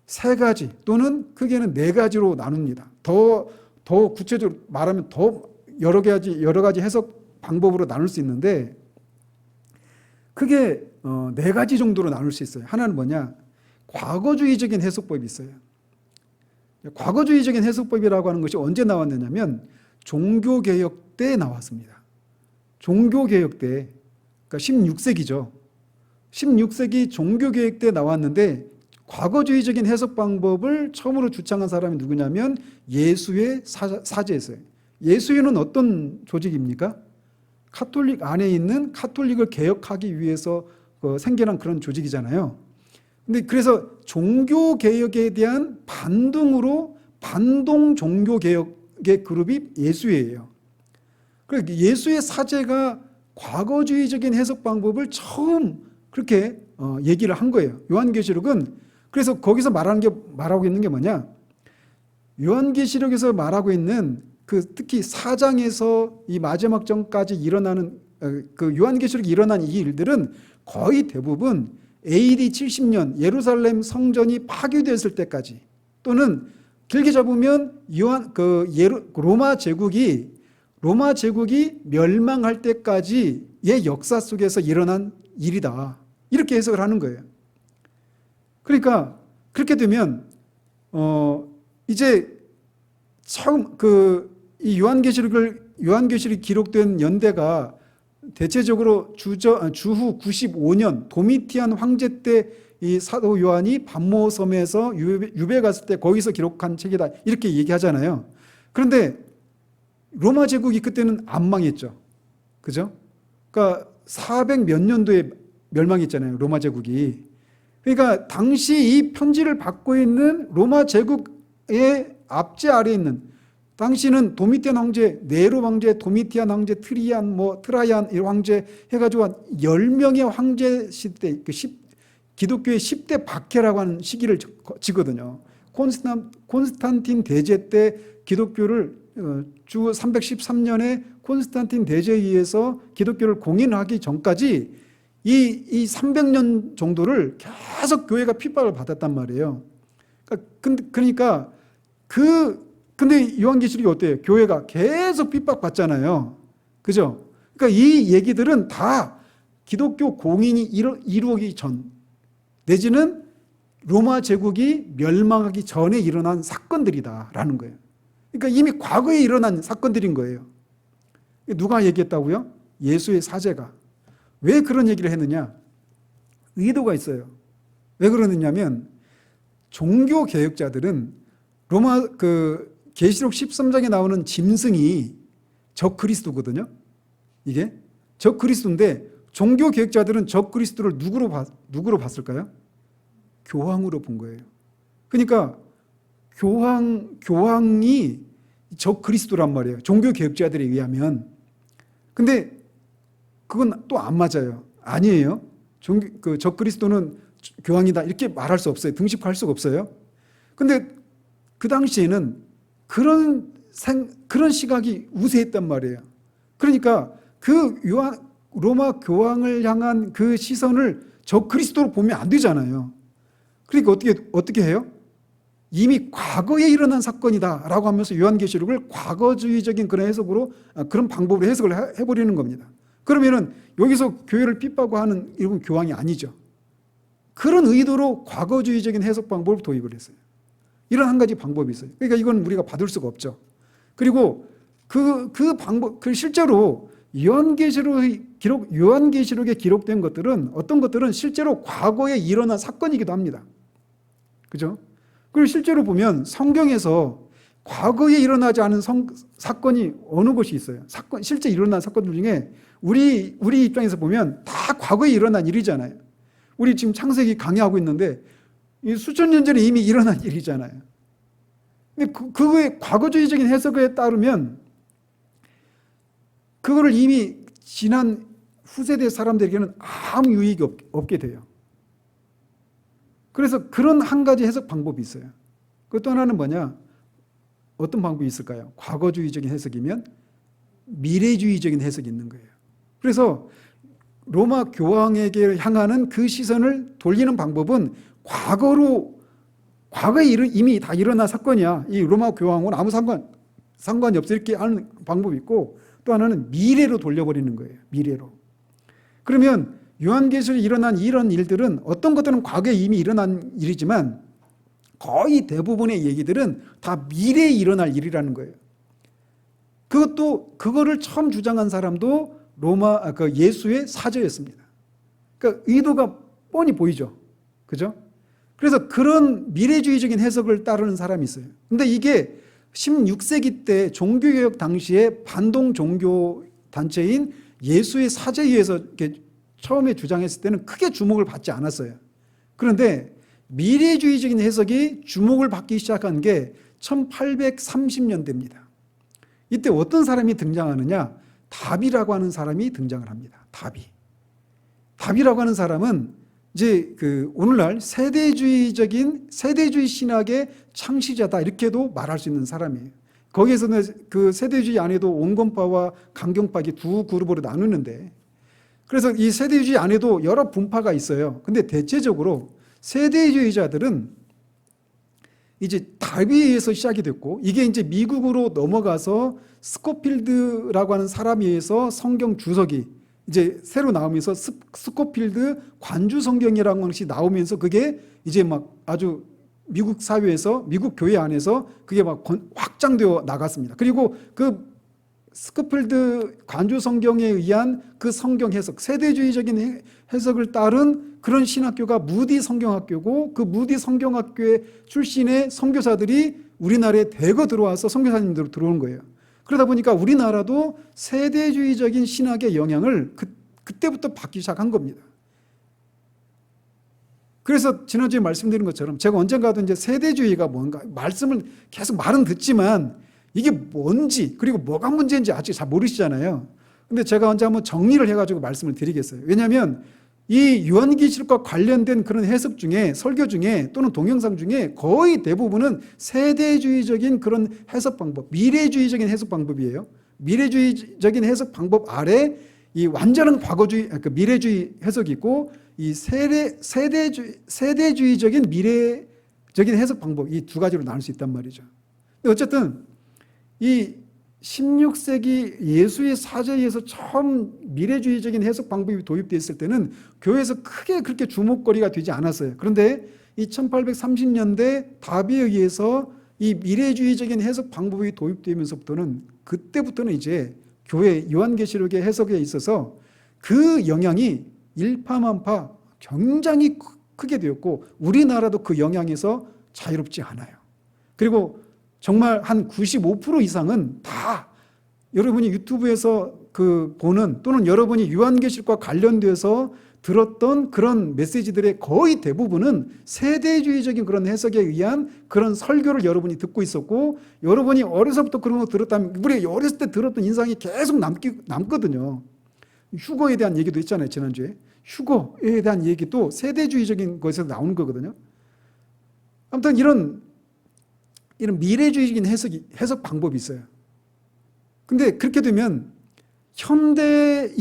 A: 세 가지 또는 크게는 네 가지로 나눕니다. 더 구체적으로 말하면 더 여러 가지 해석 방법으로 나눌 수 있는데 크게 네 가지 정도로 나눌 수 있어요. 하나는 뭐냐? 과거주의적인 해석법이 있어요. 과거주의적인 해석법이라고 하는 것이 언제 나왔느냐면 종교개혁 때 나왔습니다. 종교개혁 때, 그러니까 16세기죠. 16세기 종교개혁 때 나왔는데 과거주의적인 해석 방법을 처음으로 주창한 사람이 누구냐면 예수의 사제였어요. 예수회는 어떤 조직입니까? 카톨릭 안에 있는 카톨릭을 개혁하기 위해서 생겨난 그런 조직이잖아요. 근데 그래서 종교개혁에 대한 반등으로 반동 종교개혁의 그룹이 예수회예요. 그러니까 예수의 사제가 과거주의적인 해석 방법을 처음 그렇게 얘기를 한 거예요. 요한계시록은 그래서 거기서 말하고 있는 게 뭐냐? 요한계시록에서 말하고 있는 특히 4장에서 이 마지막 전까지 일어나는 그 요한계시록에 일어난 이 일들은 거의 대부분 AD 70년 예루살렘 성전이 파괴되었을 때까지 또는 길게 잡으면 로마 제국이 멸망할 때까지의 역사 속에서 일어난 일이다. 이렇게 해석을 하는 거예요. 그러니까 그렇게 되면 이제 처음 이 요한계시록이 기록된 연대가 대체적으로 주후 95년 도미티안 황제 때 이 사도 요한이 반모섬에서 유배 갔을 때 거기서 기록한 책이다 이렇게 얘기하잖아요. 그런데 로마 제국이 그때는 안 망했죠. 그죠? 그러니까 400 몇 년도에 멸망했잖아요. 로마 제국이. 그러니까 당시 이 편지를 받고 있는 로마 제국의 압제 아래에 있는 당시는 도미티안 황제, 네로 황제, 도미티안 황제, 트라이안 황제 해가지고 한 10명의 황제 시대, 기독교의 10대 박해라고 하는 시기를 지거든요. 콘스탄틴 대제 때 기독교를 주 313년에 콘스탄틴 대제에 의해서 기독교를 공인하기 전까지 이 300년 정도를 계속 교회가 핍박을 받았단 말이에요. 그러니까 근데 요한계시록이 어때요? 교회가 계속 핍박받잖아요. 그죠? 그러니까 이 얘기들은 다 기독교 공인이 이루어지기 전 내지는 로마 제국이 멸망하기 전에 일어난 사건들이다라는 거예요. 그러니까 이미 과거에 일어난 사건들인 거예요. 누가 얘기했다고요? 예수의 사제가. 왜 그런 얘기를 했느냐? 의도가 있어요. 왜 그러느냐면 종교 개혁자들은 로마 계시록 13장에 나오는 짐승이 적그리스도거든요. 이게 적그리스도인데 종교 개혁자들은 적그리스도를 누구로 봤을까요? 교황으로 본 거예요. 그러니까 교황이 적그리스도란 말이에요. 종교 개혁자들에 의하면. 근데 그건 또 안 맞아요. 아니에요. 적그리스도는 교황이다 이렇게 말할 수 없어요. 등식할 수가 없어요. 근데 그 당시에는 그런 시각이 우세했단 말이에요. 그러니까 로마 교황을 향한 그 시선을 적그리스도로 보면 안 되잖아요. 그러니까 어떻게 해요? 이미 과거에 일어난 사건이다라고 하면서 요한계시록을 과거주의적인 그런 해석으로 그런 방법으로 해석을 해버리는 겁니다. 그러면은 여기서 교회를 핍박하는 이런 교황이 아니죠. 그런 의도로 과거주의적인 해석 방법을 도입을 했어요. 이런 한 가지 방법이 있어요. 그러니까 이건 우리가 받을 수가 없죠. 그리고 그 방법, 실제로 요한계시록에 기록된 것들은 어떤 것들은 실제로 과거에 일어난 사건이기도 합니다. 그죠? 그리고 실제로 보면 성경에서 과거에 일어나지 않은 사건이 어느 것이 있어요. 실제 일어난 사건들 중에 우리 입장에서 보면 다 과거에 일어난 일이잖아요. 우리 지금 창세기 강의하고 있는데 수천 년 전에 이미 일어난 일이잖아요. 근데 그거의 과거주의적인 해석에 따르면 그거를 이미 지난 후세대 사람들에게는 아무 유익이 없게 돼요. 그래서 그런 한 가지 해석 방법이 있어요. 또 하나는 뭐냐? 어떤 방법이 있을까요? 과거주의적인 해석이면 미래주의적인 해석이 있는 거예요. 그래서 로마 교황에게 향하는 그 시선을 돌리는 방법은 과거에 이미 다 일어난 사건이야. 이 로마 교황은 아무 상관이 없어. 이렇게 하는 방법이 있고, 또 하나는 미래로 돌려버리는 거예요. 미래로. 그러면 요한계시록에 일어난 이런 일들은 어떤 것들은 과거에 이미 일어난 일이지만 거의 대부분의 얘기들은 다 미래에 일어날 일이라는 거예요. 그거를 처음 주장한 사람도 예수의 사제였습니다. 그러니까 의도가 뻔히 보이죠. 그죠? 그래서 그런 미래주의적인 해석을 따르는 사람이 있어요. 근데 이게 16세기 때 종교개혁 당시에 반동 종교 단체인 예수의 사제회에서 이렇게 처음에 주장했을 때는 크게 주목을 받지 않았어요. 그런데 미래주의적인 해석이 주목을 받기 시작한 게 1830년대입니다. 이때 어떤 사람이 등장하느냐? 다비라고 하는 사람이 등장을 합니다. 다비라고 하는 사람은 이제 오늘날 세대주의 신학의 창시자다 이렇게도 말할 수 있는 사람이에요. 거기에서는 그 세대주의 안에도 온건파와 강경파 두 그룹으로 나누는데, 그래서 이 세대주의 안에도 여러 분파가 있어요. 근데 대체적으로 세대주의자들은 이제 다비에 의해서 시작이 됐고, 이게 이제 미국으로 넘어가서 스코필드라고 하는 사람에 의해서 성경 주석이 이제 새로 나오면서 스코필드 관주 성경이라는 것이 나오면서 그게 이제 막 아주 미국 사회에서, 미국 교회 안에서 그게 막 확장되어 나갔습니다. 그리고 그 스코필드 관주 성경에 의한 그 성경 해석, 세대주의적인 해석을 따른 그런 신학교가 무디 성경학교고, 그 무디 성경학교의 출신의 선교사들이 우리나라에 대거 들어와서 선교사님들로 들어온 거예요. 그러다 보니까 우리나라도 세대주의적인 신학의 영향을 그때부터 받기 시작한 겁니다. 그래서 지난주에 말씀드린 것처럼 제가 언젠가도 이제 세대주의가 뭔가 말은 듣지만 이게 뭔지, 그리고 뭐가 문제인지 아직 잘 모르시잖아요. 근데 제가 언제 한번 정리를 해가지고 말씀을 드리겠어요. 왜냐하면 이 요한계시록과 관련된 그런 해석 중에, 설교 중에 또는 동영상 중에 거의 대부분은 세대주의적인 그런 해석 방법, 미래주의적인 해석 방법이에요. 미래주의적인 해석 방법 아래 이 완전한 미래주의 해석이 있고, 이 세대주의적인 미래적인 해석 방법, 이 두 가지로 나눌 수 있단 말이죠. 근데 어쨌든 이 16세기 예수의 사제에 의해서 처음 미래주의적인 해석 방법이 도입되었을 때는 교회에서 크게 그렇게 주목거리가 되지 않았어요. 그런데 이 1830년대 다비에 의해서 이 미래주의적인 해석 방법이 도입되면서부터는, 그때부터는 이제 교회 요한계시록의 해석에 있어서 그 영향이 일파만파 굉장히 크게 되었고, 우리나라도 그 영향에서 자유롭지 않아요. 그리고 정말 한 95% 이상은 다 여러분이 유튜브에서 보는, 또는 여러분이 요한계시록과 관련돼서 들었던 그런 메시지들의 거의 대부분은 세대주의적인 그런 해석에 의한 그런 설교를 여러분이 듣고 있었고, 여러분이 어려서부터 그런 거 들었다면 우리 어렸을 때 들었던 인상이 계속 남거든요. 휴거에 대한 얘기도 있잖아요, 지난주에. 휴거에 대한 얘기도 세대주의적인 것에서 나오는 거거든요. 아무튼 이런 미래주의적인 해석 방법이 있어요. 근데 그렇게 되면 현재를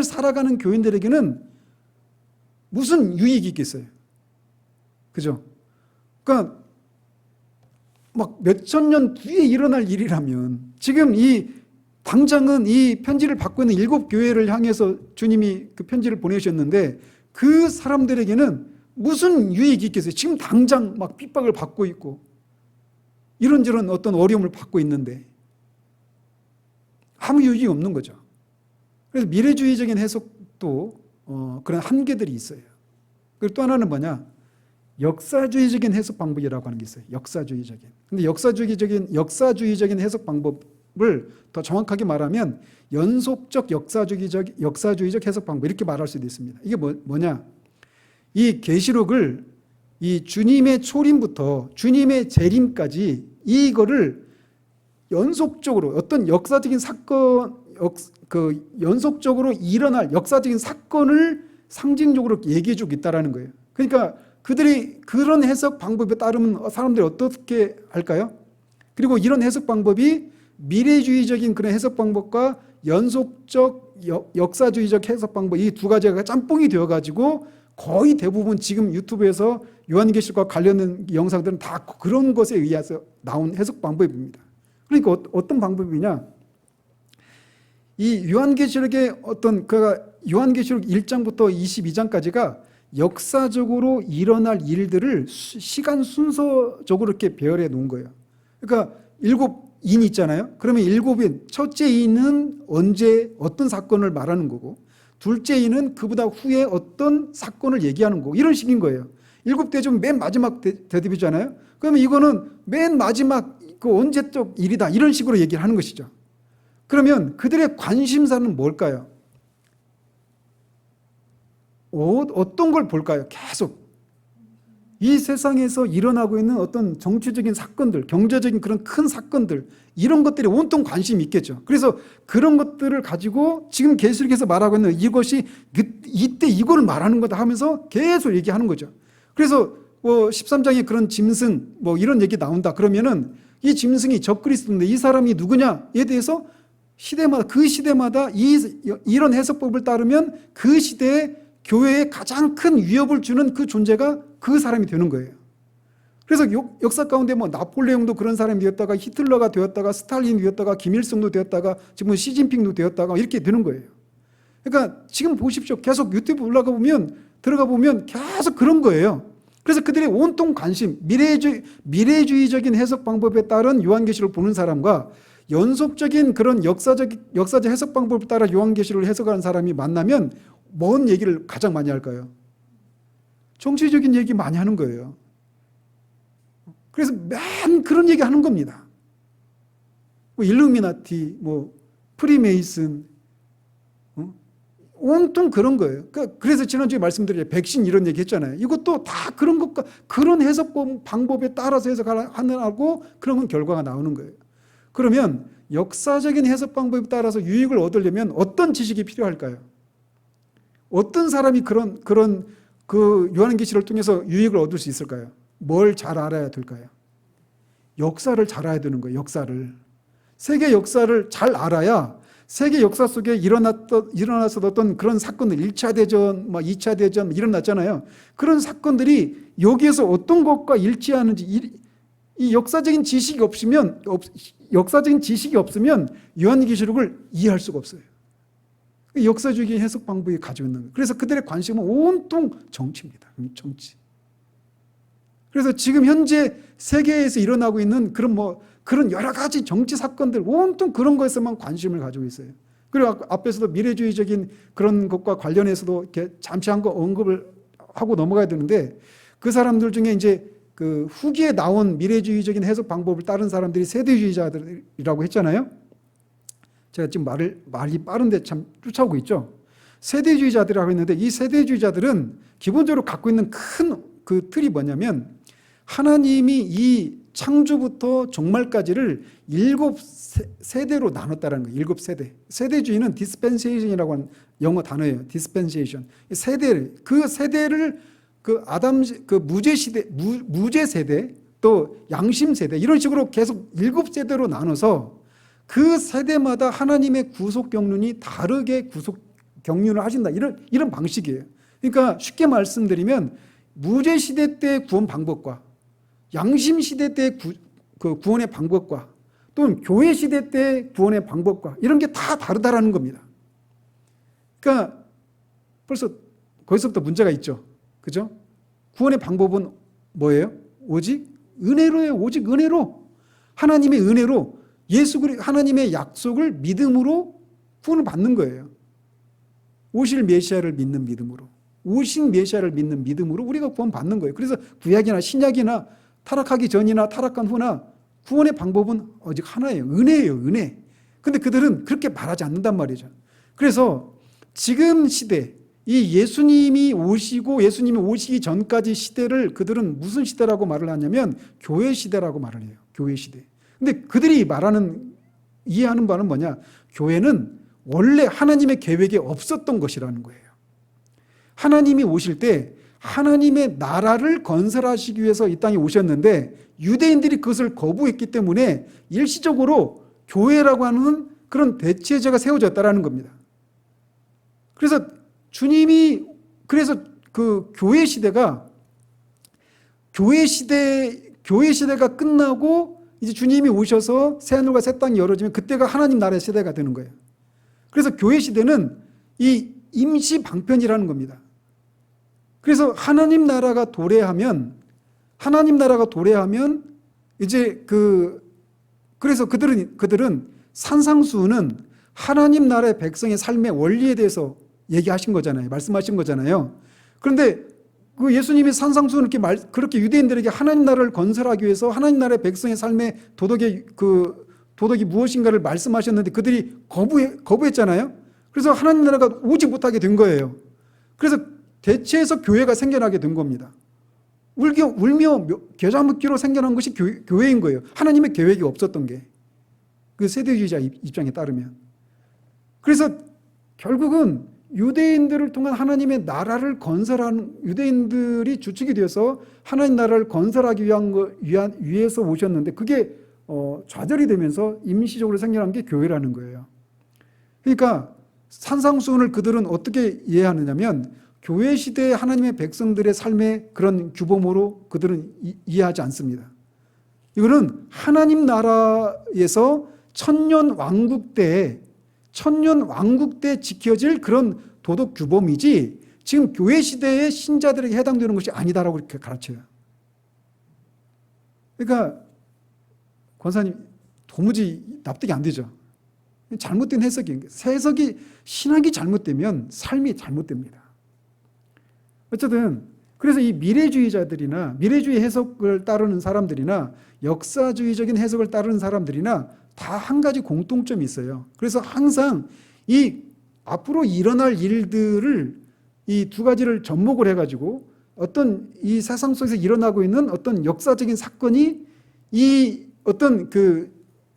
A: 살아가는 교인들에게는 무슨 유익이 있겠어요? 그죠? 그러니까 막 몇천 년 뒤에 일어날 일이라면, 지금 당장은 이 편지를 받고 있는 7교회를 향해서 주님이 그 편지를 보내셨는데, 그 사람들에게는 무슨 유익이 있겠어요? 지금 당장 막 핍박을 받고 있고 이런저런 어떤 어려움을 받고 있는데 아무 유익이 없는 거죠. 그래서 미래주의적인 해석도 그런 한계들이 있어요. 그리고 또 하나는 뭐냐? 역사주의적인 해석 방법이라고 하는 게 있어요. 역사주의적인. 근데 역사주의적인 해석 방법을 더 정확하게 말하면 연속적 역사주의적 해석 방법, 이렇게 말할 수도 있습니다. 이게 뭐냐? 이 계시록을 이 주님의 초림부터 주님의 재림까지 이거를 연속적으로 어떤 역사적인 사건, 연속적으로 일어날 역사적인 사건을 상징적으로 얘기해 주고 있다는 거예요. 그러니까 그들이 그런 해석 방법에 따르면 사람들이 어떻게 할까요? 그리고 이런 해석 방법이 미래주의적인 그런 해석 방법과 연속적 역사주의적 해석 방법, 이 두 가지가 짬뽕이 되어가지고 거의 대부분 지금 유튜브에서 요한계시록과 관련된 영상들은 다 그런 것에 의해서 나온 해석 방법입니다. 그러니까 어떤 방법이냐? 이 요한계시록의 요한계시록 1장부터 22장까지가 역사적으로 일어날 일들을 시간 순서적으로 이렇게 배열해 놓은 거예요. 그러니까 7인이 있잖아요. 그러면 7인, 첫째 인은 언제 어떤 사건을 말하는 거고, 둘째 인은 그보다 후에 어떤 사건을 얘기하는 거고, 이런 식인 거예요. 7대좀 맨 마지막 대답이잖아요. 그러면 이거는 맨 마지막 그 언제적 일이다, 이런 식으로 얘기를 하는 것이죠. 그러면 그들의 관심사는 뭘까요? 어떤 걸 볼까요? 계속 이 세상에서 일어나고 있는 어떤 정치적인 사건들, 경제적인 그런 큰 사건들, 이런 것들이 온통 관심이 있겠죠. 그래서 그런 것들을 가지고 지금 계시록에서 말하고 있는 이것이 이때 이걸 말하는 거다 하면서 계속 얘기하는 거죠. 그래서 13장에 그런 짐승 이런 얘기 나온다 그러면은 이 짐승이 적그리스도인데 이 사람이 누구냐에 대해서 그 시대마다 이런 해석법을 따르면 그 시대에 교회에 가장 큰 위협을 주는 그 존재가 그 사람이 되는 거예요. 그래서 역사 가운데 나폴레옹도 그런 사람이 되었다가 히틀러가 되었다가 스탈린이 되었다가 김일성도 되었다가 지금 시진핑도 되었다가 이렇게 되는 거예요. 그러니까 지금 보십시오. 계속 유튜브 들어가 보면 계속 그런 거예요. 그래서 그들의 온통 관심, 미래주의적인 해석 방법에 따른 요한계시록을 보는 사람과 연속적인 그런 역사적 해석 방법에 따라 요한계시록을 해석하는 사람이 만나면 뭔 얘기를 가장 많이 할까요? 정치적인 얘기 많이 하는 거예요. 그래서 맨 그런 얘기 하는 겁니다. 일루미나티, 프리메이슨, 온통 그런 거예요. 그래서 지난주에 말씀드린 백신 이런 얘기 했잖아요. 이것도 다 그런 것과 그런 해석 방법에 따라서 해석하느라고 그런 결과가 나오는 거예요. 그러면 역사적인 해석 방법에 따라서 유익을 얻으려면 어떤 지식이 필요할까요? 어떤 사람이 그런 그 요한계시록을 통해서 유익을 얻을 수 있을까요? 뭘 잘 알아야 될까요? 역사를 잘 알아야 되는 거예요. 역사를. 세계 역사를 잘 알아야 세계 역사 속에 일어났었던 그런 사건들, 1차 대전, 2차 대전 일어났잖아요. 그런 사건들이 여기에서 어떤 것과 일치하는지 이 역사적인 지식이 없으면 요한계시록을 이해할 수가 없어요. 역사주의 해석 방법이 가지고 있는 거예요. 그래서 그들의 관심은 온통 정치입니다. 정치. 그래서 지금 현재 세계에서 일어나고 있는 그런 여러 가지 정치 사건들 온통 그런 것에서만 관심을 가지고 있어요. 그리고 앞에서도 미래주의적인 그런 것과 관련해서도 이렇게 잠시 언급을 하고 넘어가야 되는데 그 사람들 중에 이제 그 후기에 나온 미래주의적인 해석 방법을 따른 사람들이 세대주의자들이라고 했잖아요. 제가 지금 말이 빠른데 참 쫓아오고 있죠. 세대주의자들이라고 했는데 이 세대주의자들은 기본적으로 갖고 있는 큰 그 틀이 뭐냐면 하나님이 이 창조부터 종말까지를 7세대로 나눴다는 거예요. 7세대. 세대주의는 dispensation이라고 하는 영어 단어예요. dispensation. 그 세대를 무죄 세대 또 양심 세대 이런 식으로 계속 7세대로 나눠서 그 세대마다 하나님의 구속 경륜이 다르게 구속 경륜을 하신다. 이런 방식이에요. 그러니까 쉽게 말씀드리면 무죄 시대 때 구원 방법과 양심 시대 때 구원의 방법과 또는 교회 시대 때 구원의 방법과 이런 게 다 다르다라는 겁니다. 그러니까 벌써 거기서부터 문제가 있죠. 그죠? 구원의 방법은 뭐예요? 오직 은혜로예요. 오직 은혜로. 하나님의 은혜로 하나님의 약속을 믿음으로 구원을 받는 거예요. 오실 메시아를 믿는 믿음으로. 오신 메시아를 믿는 믿음으로 우리가 구원 받는 거예요. 그래서 구약이나 신약이나 타락하기 전이나 타락한 후나 구원의 방법은 오직 하나예요. 은혜예요. 은혜. 근데 그들은 그렇게 말하지 않는단 말이죠. 그래서 지금 시대, 이 예수님이 오시기 전까지 시대를 그들은 무슨 시대라고 말을 하냐면 교회 시대라고 말을 해요. 교회 시대. 근데 그들이 이해하는 바는 뭐냐? 교회는 원래 하나님의 계획에 없었던 것이라는 거예요. 하나님이 오실 때 하나님의 나라를 건설하시기 위해서 이 땅에 오셨는데 유대인들이 그것을 거부했기 때문에 일시적으로 교회라고 하는 그런 대체제가 세워졌다라는 겁니다. 그래서 주님이 그래서 그 교회 시대가 끝나고 이제 주님이 오셔서 새하늘과 새 땅이 열어지면 그때가 하나님 나라의 시대가 되는 거예요. 그래서 교회 시대는 이 임시 방편이라는 겁니다. 그래서 하나님 나라가 도래하면 이제 그래서 그들은 산상수훈은 하나님 나라의 백성의 삶의 원리에 대해서 얘기하신 거잖아요. 말씀하신 거잖아요. 그런데 그 예수님이 산상수훈을 그렇게 유대인들에게 하나님 나라를 건설하기 위해서 하나님 나라의 백성의 삶의 도덕이 무엇인가를 말씀하셨는데 그들이 거부했잖아요. 그래서 하나님 나라가 오지 못하게 된 거예요. 그래서 대체해서 교회가 생겨나게 된 겁니다. 울며 겨자 먹기로 생겨난 것이 교회인 거예요. 하나님의 계획이 없었던 게. 그 세대주의자 입장에 따르면. 그래서 결국은 유대인들을 통한 하나님의 나라를 건설하는, 유대인들이 주축이 되어서 하나님 나라를 건설하기 위해서 오셨는데 그게 좌절이 되면서 임시적으로 생겨난 게 교회라는 거예요. 그러니까 산상수훈을 그들은 어떻게 이해하느냐면 교회 시대의 하나님의 백성들의 삶의 그런 규범으로 그들은 이해하지 않습니다. 이거는 하나님 나라에서 천년 왕국 때 지켜질 그런 도덕 규범이지 지금 교회 시대의 신자들에게 해당되는 것이 아니다라고 이렇게 가르쳐요. 그러니까 권사님 도무지 납득이 안 되죠. 잘못된 해석이 신학이 잘못되면 삶이 잘못됩니다. 어쨌든 그래서 이 미래주의자들이나 미래주의 해석을 따르는 사람들이나 역사주의적인 해석을 따르는 사람들이나 다 한 가지 공통점이 있어요. 그래서 항상 이 앞으로 일어날 일들을 이 두 가지를 접목을 해가지고 어떤 이 세상 속에서 일어나고 있는 어떤 역사적인 사건이 이 어떤 그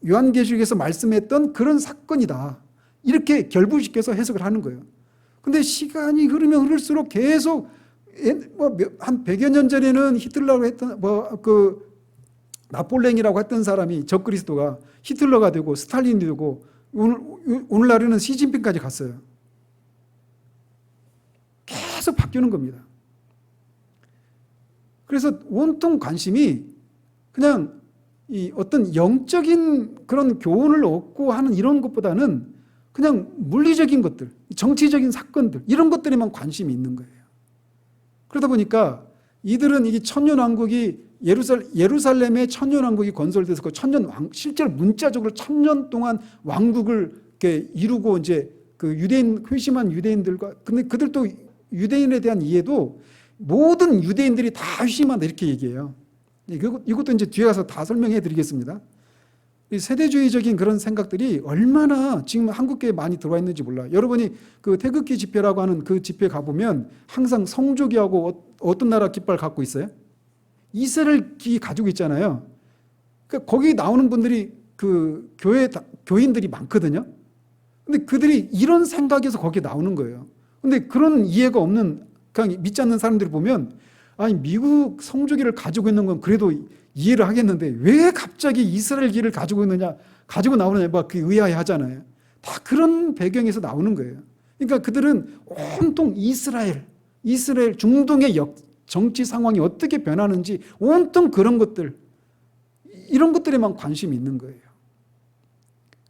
A: 요한계시록에서 말씀했던 그런 사건이다. 이렇게 결부시켜서 해석을 하는 거예요. 근데 시간이 흐르면 흐를수록 계속 한 100여 년 전에는 히틀러라고 했던 나폴레옹이라고 했던 사람이 적그리스도가 히틀러가 되고 스탈린이 되고 오늘날에는 시진핑까지 갔어요. 계속 바뀌는 겁니다. 그래서 온통 관심이 그냥 이 어떤 영적인 그런 교훈을 얻고 하는 이런 것보다는 그냥 물리적인 것들, 정치적인 사건들 이런 것들에만 관심이 있는 거예요. 그러다 보니까 이들은 이게 천년왕국이 예루살렘의 천년왕국이 건설돼서 그 실제로 문자적으로 1000년 동안 왕국을 이렇게 이루고 이제 그 회심한 유대인들과 근데 그들도 유대인에 대한 이해도 모든 유대인들이 다 회심한다 이렇게 얘기해요. 이것도 이제 뒤에 가서 다 설명해 드리겠습니다. 이 세대주의적인 그런 생각들이 얼마나 지금 한국교회에 많이 들어와 있는지 몰라요. 여러분이 그 태극기 집회라고 하는 그 집회 가보면 항상 성조기하고 어떤 나라 깃발 갖고 있어요? 이스라엘 기 가지고 있잖아요. 그러니까 거기 나오는 분들이 그 교인들이 많거든요. 근데 그들이 이런 생각에서 거기에 나오는 거예요. 근데 그런 이해가 없는 그냥 믿지 않는 사람들을 보면 아니 미국 성조기를 가지고 있는 건 그래도 이해를 하겠는데 왜 갑자기 이스라엘기를 가지고 있느냐 가지고 나오느냐 막 의아해 하잖아요. 다 그런 배경에서 나오는 거예요. 그러니까 그들은 온통 이스라엘 중동의 정치 상황이 어떻게 변하는지 온통 그런 것들 이런 것들에만 관심이 있는 거예요.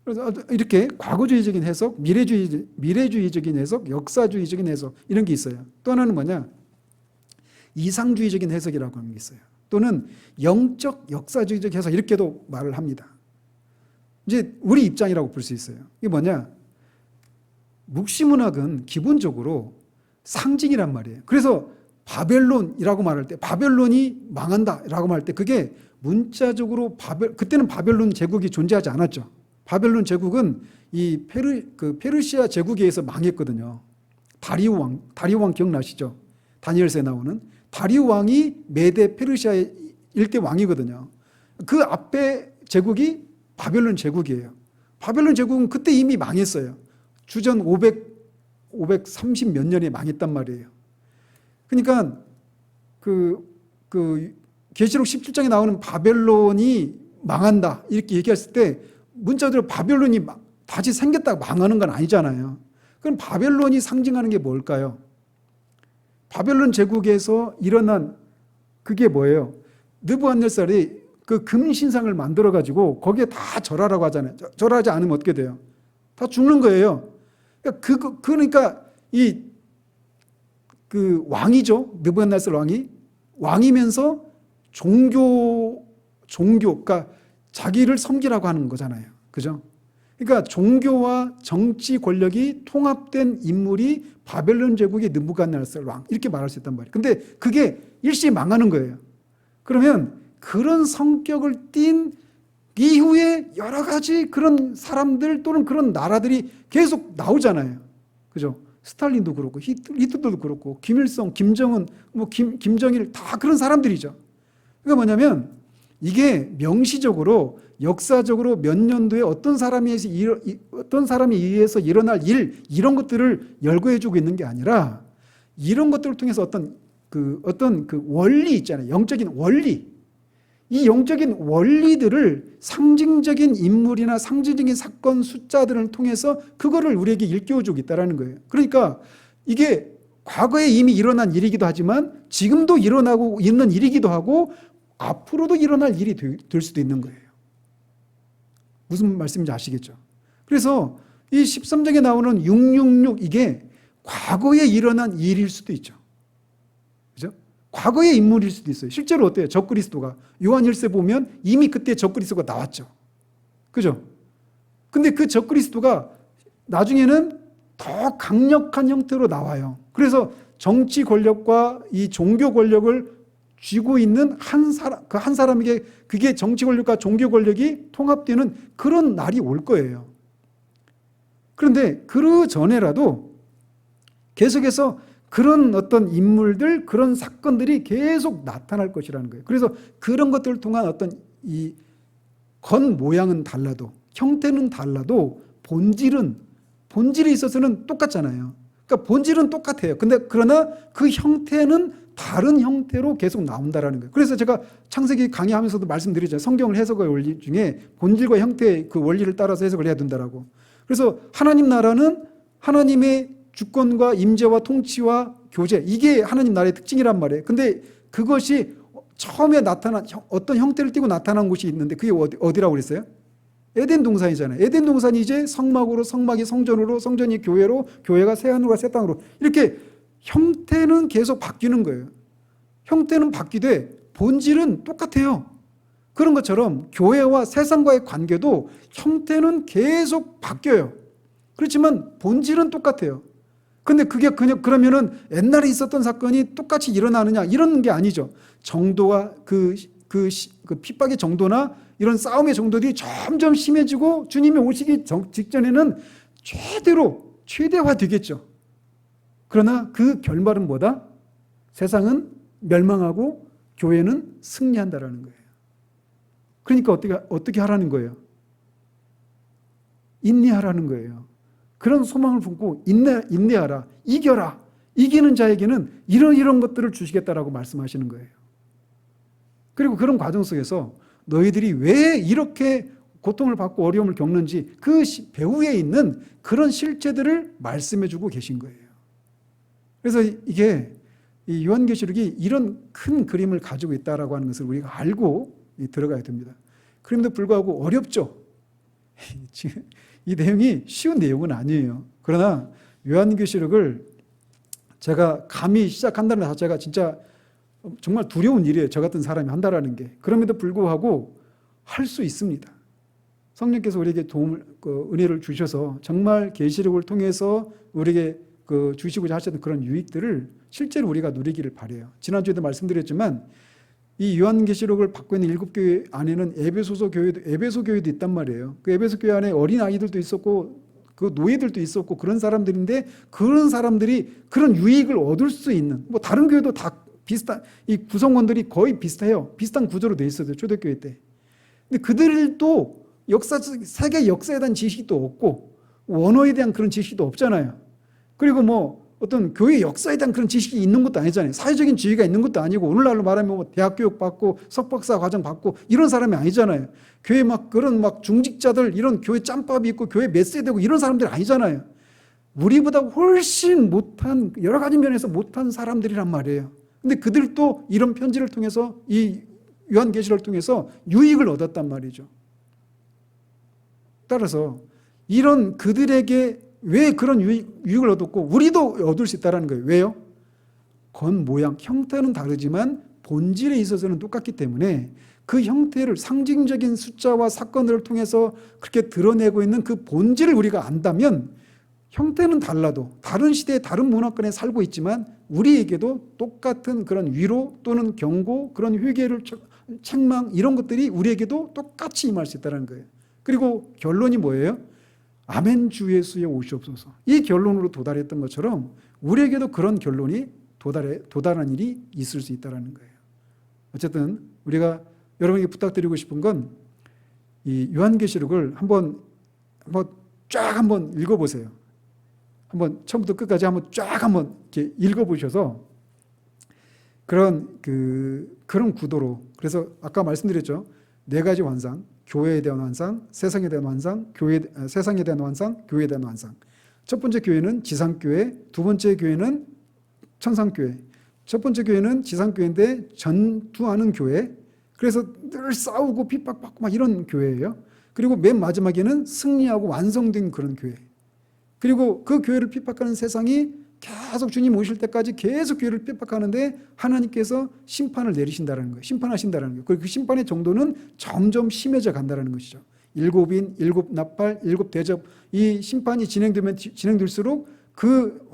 A: 그래서 이렇게 과거주의적인 해석, 미래주의적인 해석, 역사주의적인 해석 이런 게 있어요. 또 하나는 뭐냐? 이상주의적인 해석이라고 하는 게 있어요. 또는 영적 역사주의적 해석 이렇게도 말을 합니다. 이제 우리 입장이라고 볼 수 있어요. 이게 뭐냐? 묵시문학은 기본적으로 상징이란 말이에요. 그래서 바벨론이라고 말할 때 바벨론이 망한다라고 말할 때 그게 문자적으로 그때는 바벨론 제국이 존재하지 않았죠. 바벨론 제국은 이 페르시아 제국에 의해서 망했거든요. 다리오 왕 기억나시죠? 다니엘서에 나오는 다리오 왕이 메데 페르시아의 일대 왕이거든요. 그 앞에 제국이 바벨론 제국이에요. 바벨론 제국은 그때 이미 망했어요. 주전 530 몇 년에 망했단 말이에요. 그러니까 그 계시록 17장에 나오는 바벨론이 망한다 이렇게 얘기했을 때 문자대로 바벨론이 다시 생겼다가 망하는 건 아니잖아요. 그럼 바벨론이 상징하는 게 뭘까요? 바벨론 제국에서 일어난 그게 뭐예요? 느부갓네살이 그 금신상을 만들어 가지고 거기에 다 절하라고 하잖아요. 절하지 않으면 어떻게 돼요? 다 죽는 거예요. 그러니까 그 왕이죠. 느부갓네살 왕이면서 그러니까 자기를 섬기라고 하는 거잖아요. 그죠? 그러니까 종교와 정치 권력이 통합된 인물이 바벨론 제국의 느부갓네살 왕 이렇게 말할 수 있단 말이에요. 근데 그게 일시에 망하는 거예요. 그러면 그런 성격을 띤 이후에 여러 가지 그런 사람들 또는 그런 나라들이 계속 나오잖아요. 그죠? 스탈린도 그렇고 히틀러도 그렇고 김일성, 김정은, 김정일 다 그런 사람들이죠. 그러니까 뭐냐면 이게 명시적으로 역사적으로 몇 년도에 어떤 사람에 의해서 일어날 일 이런 것들을 열거해주고 있는 게 아니라 이런 것들을 통해서 어떤 그 원리 있잖아요. 영적인 원리. 이 영적인 원리들을 상징적인 인물이나 상징적인 사건 숫자들을 통해서 그거를 우리에게 일깨워주고 있다는 거예요. 그러니까 이게 과거에 이미 일어난 일이기도 하지만 지금도 일어나고 있는 일이기도 하고 앞으로도 일어날 일이 될 수도 있는 거예요. 무슨 말씀인지 아시겠죠? 그래서 이 13장에 나오는 666 이게 과거에 일어난 일일 수도 있죠. 그죠? 과거의 인물일 수도 있어요. 실제로 어때요? 적그리스도가 요한 1세 보면 이미 그때 적그리스도가 나왔죠. 그죠? 근데 그 적그리스도가 나중에는 더 강력한 형태로 나와요. 그래서 정치 권력과 이 종교 권력을 쥐고 있는 한 사람에게 그게 정치 권력과 종교 권력이 통합되는 그런 날이 올 거예요. 그런데 그 전에라도 계속해서 그런 어떤 인물들, 그런 사건들이 계속 나타날 것이라는 거예요. 그래서 그런 것들을 통한 어떤 이 겉모양은 달라도, 형태는 달라도 본질에 있어서는 똑같잖아요. 그러니까 본질은 똑같아요. 그러나 그 형태는 다른 형태로 계속 나온다라는 거예요. 그래서 제가 창세기 강의하면서도 말씀드리죠. 성경을 해석의 원리 중에 본질과 형태의 그 원리를 따라서 해석을 해야 된다라고. 그래서 하나님 나라는 하나님의 주권과 임재와 통치와 교제 이게 하나님 나라의 특징이란 말이에요. 근데 그것이 처음에 나타난 어떤 형태를 띠고 나타난 곳이 있는데 그게 어디라고 그랬어요? 에덴 동산이잖아요. 에덴 동산이 이제 성막으로, 성막이 성전으로, 성전이 교회로, 교회가 새 하늘과 새 땅으로 이렇게 형태는 계속 바뀌는 거예요. 형태는 바뀌되 본질은 똑같아요. 그런 것처럼 교회와 세상과의 관계도 형태는 계속 바뀌어요. 그렇지만 본질은 똑같아요. 근데 그게 그러면은 옛날에 있었던 사건이 똑같이 일어나느냐 이런 게 아니죠. 정도가 그 핍박의 정도나 이런 싸움의 정도들이 점점 심해지고 주님이 오시기 직전에는 최대화되겠죠. 그러나 그 결말은 뭐다? 세상은 멸망하고 교회는 승리한다라는 거예요. 그러니까 어떻게 하라는 거예요? 인내하라는 거예요. 그런 소망을 품고 인내하라, 이겨라. 이기는 자에게는 이런 것들을 주시겠다라고 말씀하시는 거예요. 그리고 그런 과정 속에서 너희들이 왜 이렇게 고통을 받고 어려움을 겪는지 그 배후에 있는 그런 실체들을 말씀해주고 계신 거예요. 그래서 이게 이 요한계시록이 이런 큰 그림을 가지고 있다라고 하는 것을 우리가 알고 들어가야 됩니다. 그럼에도 불구하고 어렵죠. 이 내용이 쉬운 내용은 아니에요. 그러나 요한계시록을 제가 감히 시작한다는 자체가 진짜 정말 두려운 일이에요. 저 같은 사람이 한다라는 게. 그럼에도 불구하고 할 수 있습니다. 성령께서 우리에게 은혜를 주셔서 정말 계시록을 통해서 우리에게 주시고자 하셨던 그런 유익들을 실제로 우리가 누리기를 바라요. 지난주에도 말씀드렸지만 이 요한계시록을 받고 있는 7교회 안에는 에베소 교회도 있단 말이에요. 그 에베소 교회 안에 어린 아이들도 있었고 그 노예들도 있었고 그런 사람들인데 그런 사람들이 그런 유익을 얻을 수 있는 뭐 다른 교회도 다 비슷한 이 구성원들이 거의 비슷해요. 비슷한 구조로 돼 있어요. 초대교회 때. 근데 그들도 세계 역사에 대한 지식도 없고 원어에 대한 그런 지식도 없잖아요. 그리고 뭐 어떤 교회 역사에 대한 그런 지식이 있는 것도 아니잖아요. 사회적인 지위가 있는 것도 아니고 오늘날로 말하면 뭐 대학 교육 받고 석박사 과정 받고 이런 사람이 아니잖아요. 교회 막 그런 막 중직자들 이런 교회 짬밥이 있고 교회 몇 세 되고 이런 사람들 아니잖아요. 우리보다 훨씬 못한 여러 가지 면에서 못한 사람들이란 말이에요. 근데 그들도 이런 편지를 통해서 이 요한계시를 통해서 유익을 얻었단 말이죠. 따라서 이런 그들에게 왜 그런 유익을 얻었고 우리도 얻을 수 있다는 거예요. 왜요? 겉모양, 형태는 다르지만 본질에 있어서는 똑같기 때문에 그 형태를 상징적인 숫자와 사건들을 통해서 그렇게 드러내고 있는 그 본질을 우리가 안다면 형태는 달라도 다른 시대에 다른 문화권에 살고 있지만 우리에게도 똑같은 그런 위로 또는 경고, 그런 회개를 책망 이런 것들이 우리에게도 똑같이 임할 수 있다는 거예요. 그리고 결론이 뭐예요? 아멘 주 예수에 오시옵소서. 이 결론으로 도달했던 것처럼 우리에게도 그런 결론이 도달한 일이 있을 수 있다는 거예요. 어쨌든 우리가 여러분에게 부탁드리고 싶은 건 이 요한계시록을 한번 쫙 한번 읽어보세요. 한번 처음부터 끝까지 한번 쫙 한번 이렇게 읽어보셔서 그런 구도로, 그래서 아까 말씀드렸죠. 4가지 환상, 교회에 대한 환상, 세상에 대한 환상, 세상에 대한 환상, 교회에 대한 환상. 첫 번째 교회는 지상교회, 두 번째 교회는 천상교회. 첫 번째 교회는 지상교회인데 전투하는 교회. 그래서 늘 싸우고 핍박받고 막 이런 교회예요. 그리고 맨 마지막에는 승리하고 완성된 그런 교회. 그리고 그 교회를 핍박하는 세상이 계속 주님 오실 때까지 계속 교회를 핍박하는데 하나님께서 심판을 내리신다는 거예요. 심판하신다는 거예요. 그리고 그 심판의 정도는 점점 심해져 간다는 것이죠. 7인, 7나팔, 7대접 이 심판이 진행될수록 그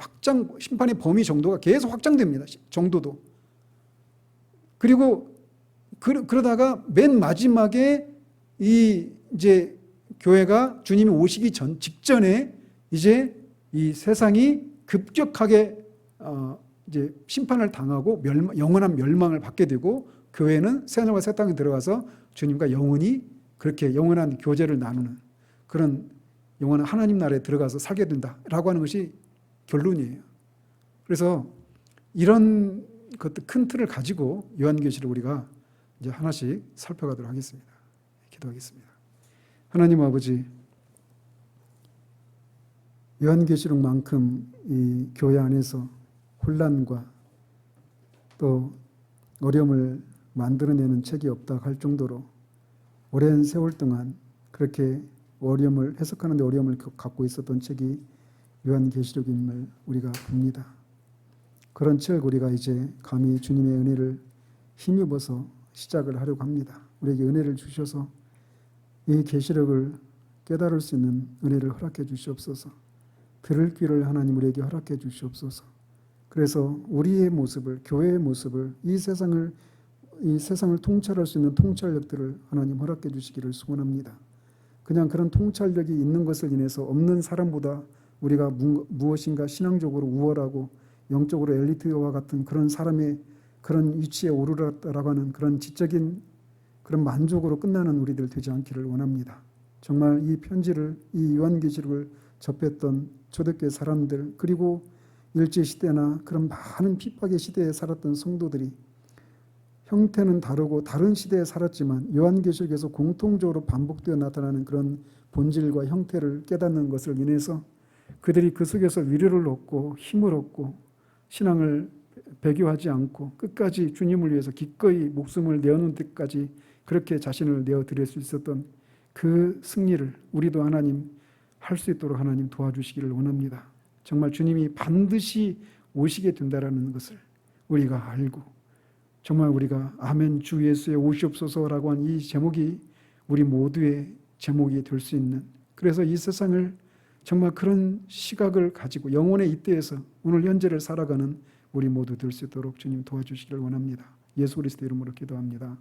A: 심판의 범위 정도가 계속 확장됩니다. 정도도. 그리고 그러다가 맨 마지막에 이제 교회가 주님이 오시기 직전에 이제 이 세상이 급격하게 이제 심판을 당하고 영원한 멸망을 받게 되고 교회는 새하늘과 새 땅에 들어가서 주님과 영원히 그렇게 영원한 교제를 나누는 그런 영원한 하나님 나라에 들어가서 살게 된다라고 하는 것이 결론이에요. 그래서 이런 것들 큰 틀을 가지고 요한계시를 우리가 이제 하나씩 살펴가도록 하겠습니다. 기도하겠습니다. 하나님 아버지, 요한계시록만큼 이 교회 안에서 혼란과 또 어려움을 만들어내는 책이 없다 할 정도로 오랜 세월 동안 그렇게 해석하는 데 어려움을 갖고 있었던 책이 요한계시록임을 우리가 봅니다. 그런 책 우리가 이제 감히 주님의 은혜를 힘입어서 시작을 하려고 합니다. 우리에게 은혜를 주셔서 이 계시록을 깨달을 수 있는 은혜를 허락해 주시옵소서. 들을 귀를 하나님 우리에게 허락해 주시옵소서. 그래서 우리의 모습을, 교회의 모습을, 이 세상을 통찰할 수 있는 통찰력들을 하나님 허락해 주시기를 소원합니다. 그냥 그런 통찰력이 있는 것을 인해서 없는 사람보다 우리가 무엇인가 신앙적으로 우월하고 영적으로 엘리트와 같은 그런 사람의 그런 위치에 오르락다라고 하는 그런 지적인 그런 만족으로 끝나는 우리들 되지 않기를 원합니다. 정말 이 편지를, 이 요한계시록을 접했던 초대교회 사람들, 그리고 일제시대나 그런 많은 핍박의 시대에 살았던 성도들이 형태는 다르고 다른 시대에 살았지만 요한계시록에서 공통적으로 반복되어 나타나는 그런 본질과 형태를 깨닫는 것을 인해서 그들이 그 속에서 위로를 얻고 힘을 얻고 신앙을 배교하지 않고 끝까지 주님을 위해서 기꺼이 목숨을 내어놓은 데까지 그렇게 자신을 내어드릴 수 있었던 그 승리를 우리도 하나님 할 수 있도록 하나님 도와주시기를 원합니다. 정말 주님이 반드시 오시게 된다라는 것을 우리가 알고 정말 우리가 아멘 주 예수의 오시옵소서라고 한 이 제목이 우리 모두의 제목이 될 수 있는, 그래서 이 세상을 정말 그런 시각을 가지고 영혼의 이때에서 오늘 현재를 살아가는 우리 모두 될 수 있도록 주님 도와주시기를 원합니다. 예수 그리스도 이름으로 기도합니다.